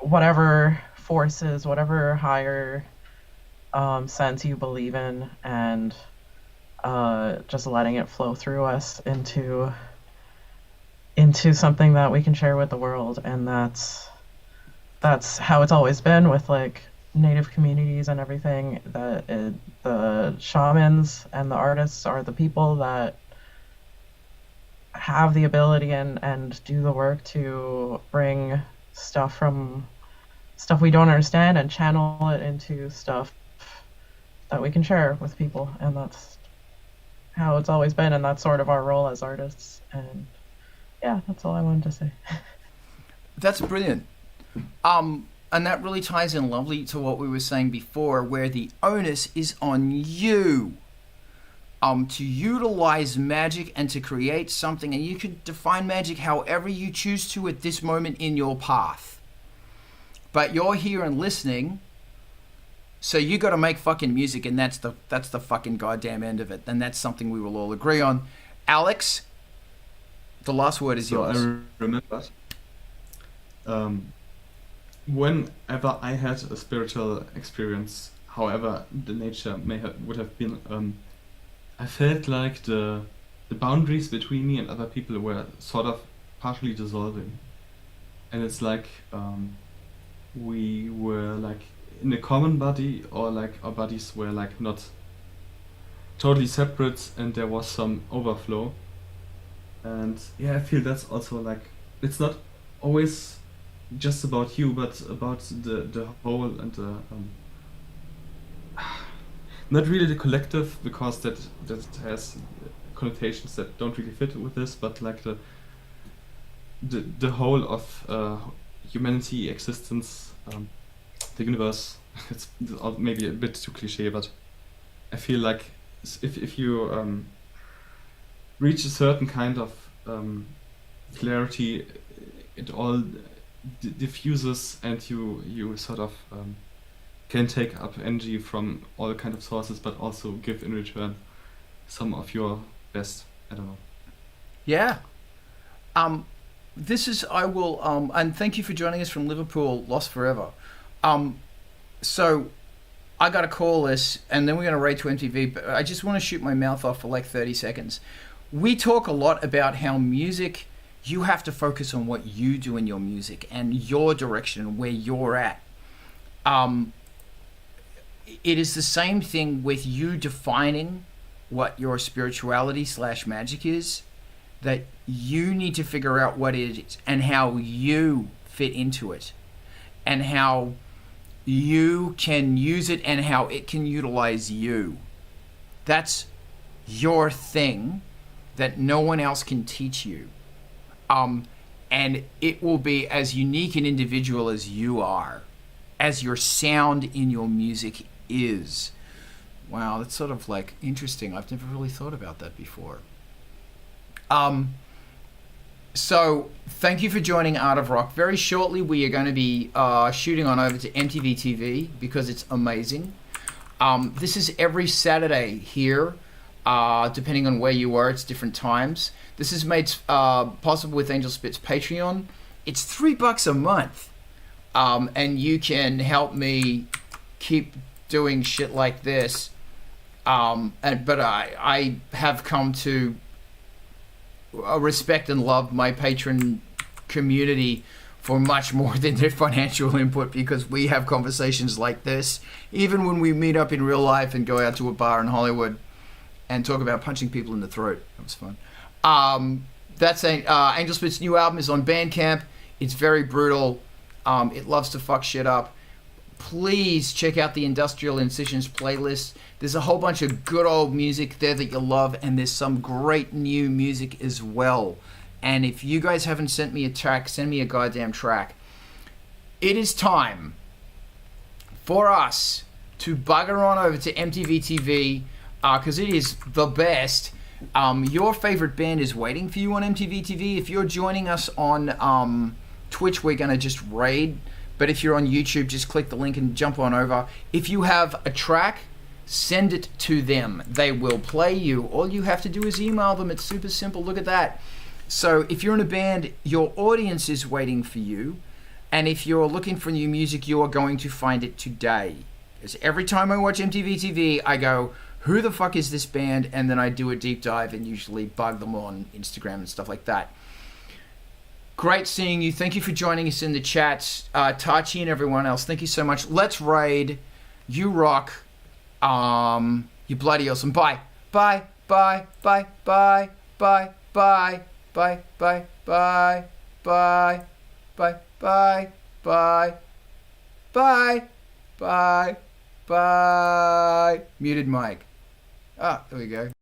whatever forces, whatever higher sense you believe in, and just letting it flow through us into something that we can share with the world. And that's how it's always been with like native communities and everything. The shamans and the artists are the people that have the ability and do the work to bring stuff from stuff we don't understand and channel it into stuff that we can share with people. And that's how it's always been, and that's sort of our role as artists. And yeah, that's all I wanted to say. That's brilliant. And that really ties in lovely to what we were saying before, where the onus is on you to utilize magic and to create something. And you could define magic however you choose to at this moment in your path. But you're here and listening, so you got to make fucking music, and that's the fucking goddamn end of it. And that's something we will all agree on. Alex, the last word is yours. I remember whenever I had a spiritual experience, however the nature would have been, I felt like the boundaries between me and other people were sort of partially dissolving, and it's like we were like in a common body, or like our bodies were like not totally separate, and there was some overflow. And yeah, I feel that's also like, it's not always just about you, but about the whole, and the not really the collective, because that has connotations that don't really fit with this, but like the whole of humanity, existence, the universe. It's maybe a bit too cliche, but I feel like if you reach a certain kind of clarity, it all diffuses, and you sort of can take up energy from all kind of sources, but also give in return some of your best. I don't know. Yeah. This is, I will, and thank you for joining us from Liverpool, Lost Forever. So I got to call this, and then we're going to rate to MTV, but I just want to shoot my mouth off for like 30 seconds. We talk a lot about how music, you have to focus on what you do in your music and your direction and where you're at. It is the same thing with you defining what your spirituality / magic is, that you need to figure out what it is and how you fit into it, and how you can use it and how it can utilize you. That's your thing that no one else can teach you. And it will be as unique an individual as you are, as your sound in your music is. Wow, that's sort of like interesting. I've never really thought about that before. So thank you for joining Art of Rock. Very shortly we are going to be shooting on over to MTV TV because it's amazing. This is every Saturday here. Depending on where you are, it's different times. This is made possible with Angelspit'S Patreon. It's $3 a month. And you can help me keep doing shit like this. But I have come to respect and love my patron community for much more than their financial input, because we have conversations like this even when we meet up in real life and go out to a bar in Hollywood and talk about punching people in the throat. That was fun. That's Angelspit'S new album is on BANDCAMP. It's very brutal. It loves to fuck shit up. Please check out the Industrial Incisions playlist. There's a whole bunch of good old music there that you'll love, and there's some great new music as well. And if you guys haven't sent me a track, send me a goddamn track. It is time for us to bugger on over to MTV TV, because it is the best. Your favorite band is waiting for you on MTV TV. If you're joining us on Twitch, we're going to just raid. But if you're on YouTube, just click the link and jump on over. If you have a track, send it to them. They will play you. All you have to do is email them. It's super simple. Look at that. So if you're in a band, your audience is waiting for you. And if you're looking for new music, you are going to find it today. Because every time I watch MTV TV, I go, who the fuck is this band? And then I do a deep dive and usually bug them on Instagram and stuff like that. Great seeing you. Thank you for joining us in the chat. Tachi and everyone else, thank you so much. Let's raid. You rock. You bloody awesome. Bye. Bye. Bye. Bye. Bye. Bye. Bye. Bye. Bye. Bye. Bye. Bye. Bye. Bye. Bye. Bye. Bye. Muted mic. Ah, there we go.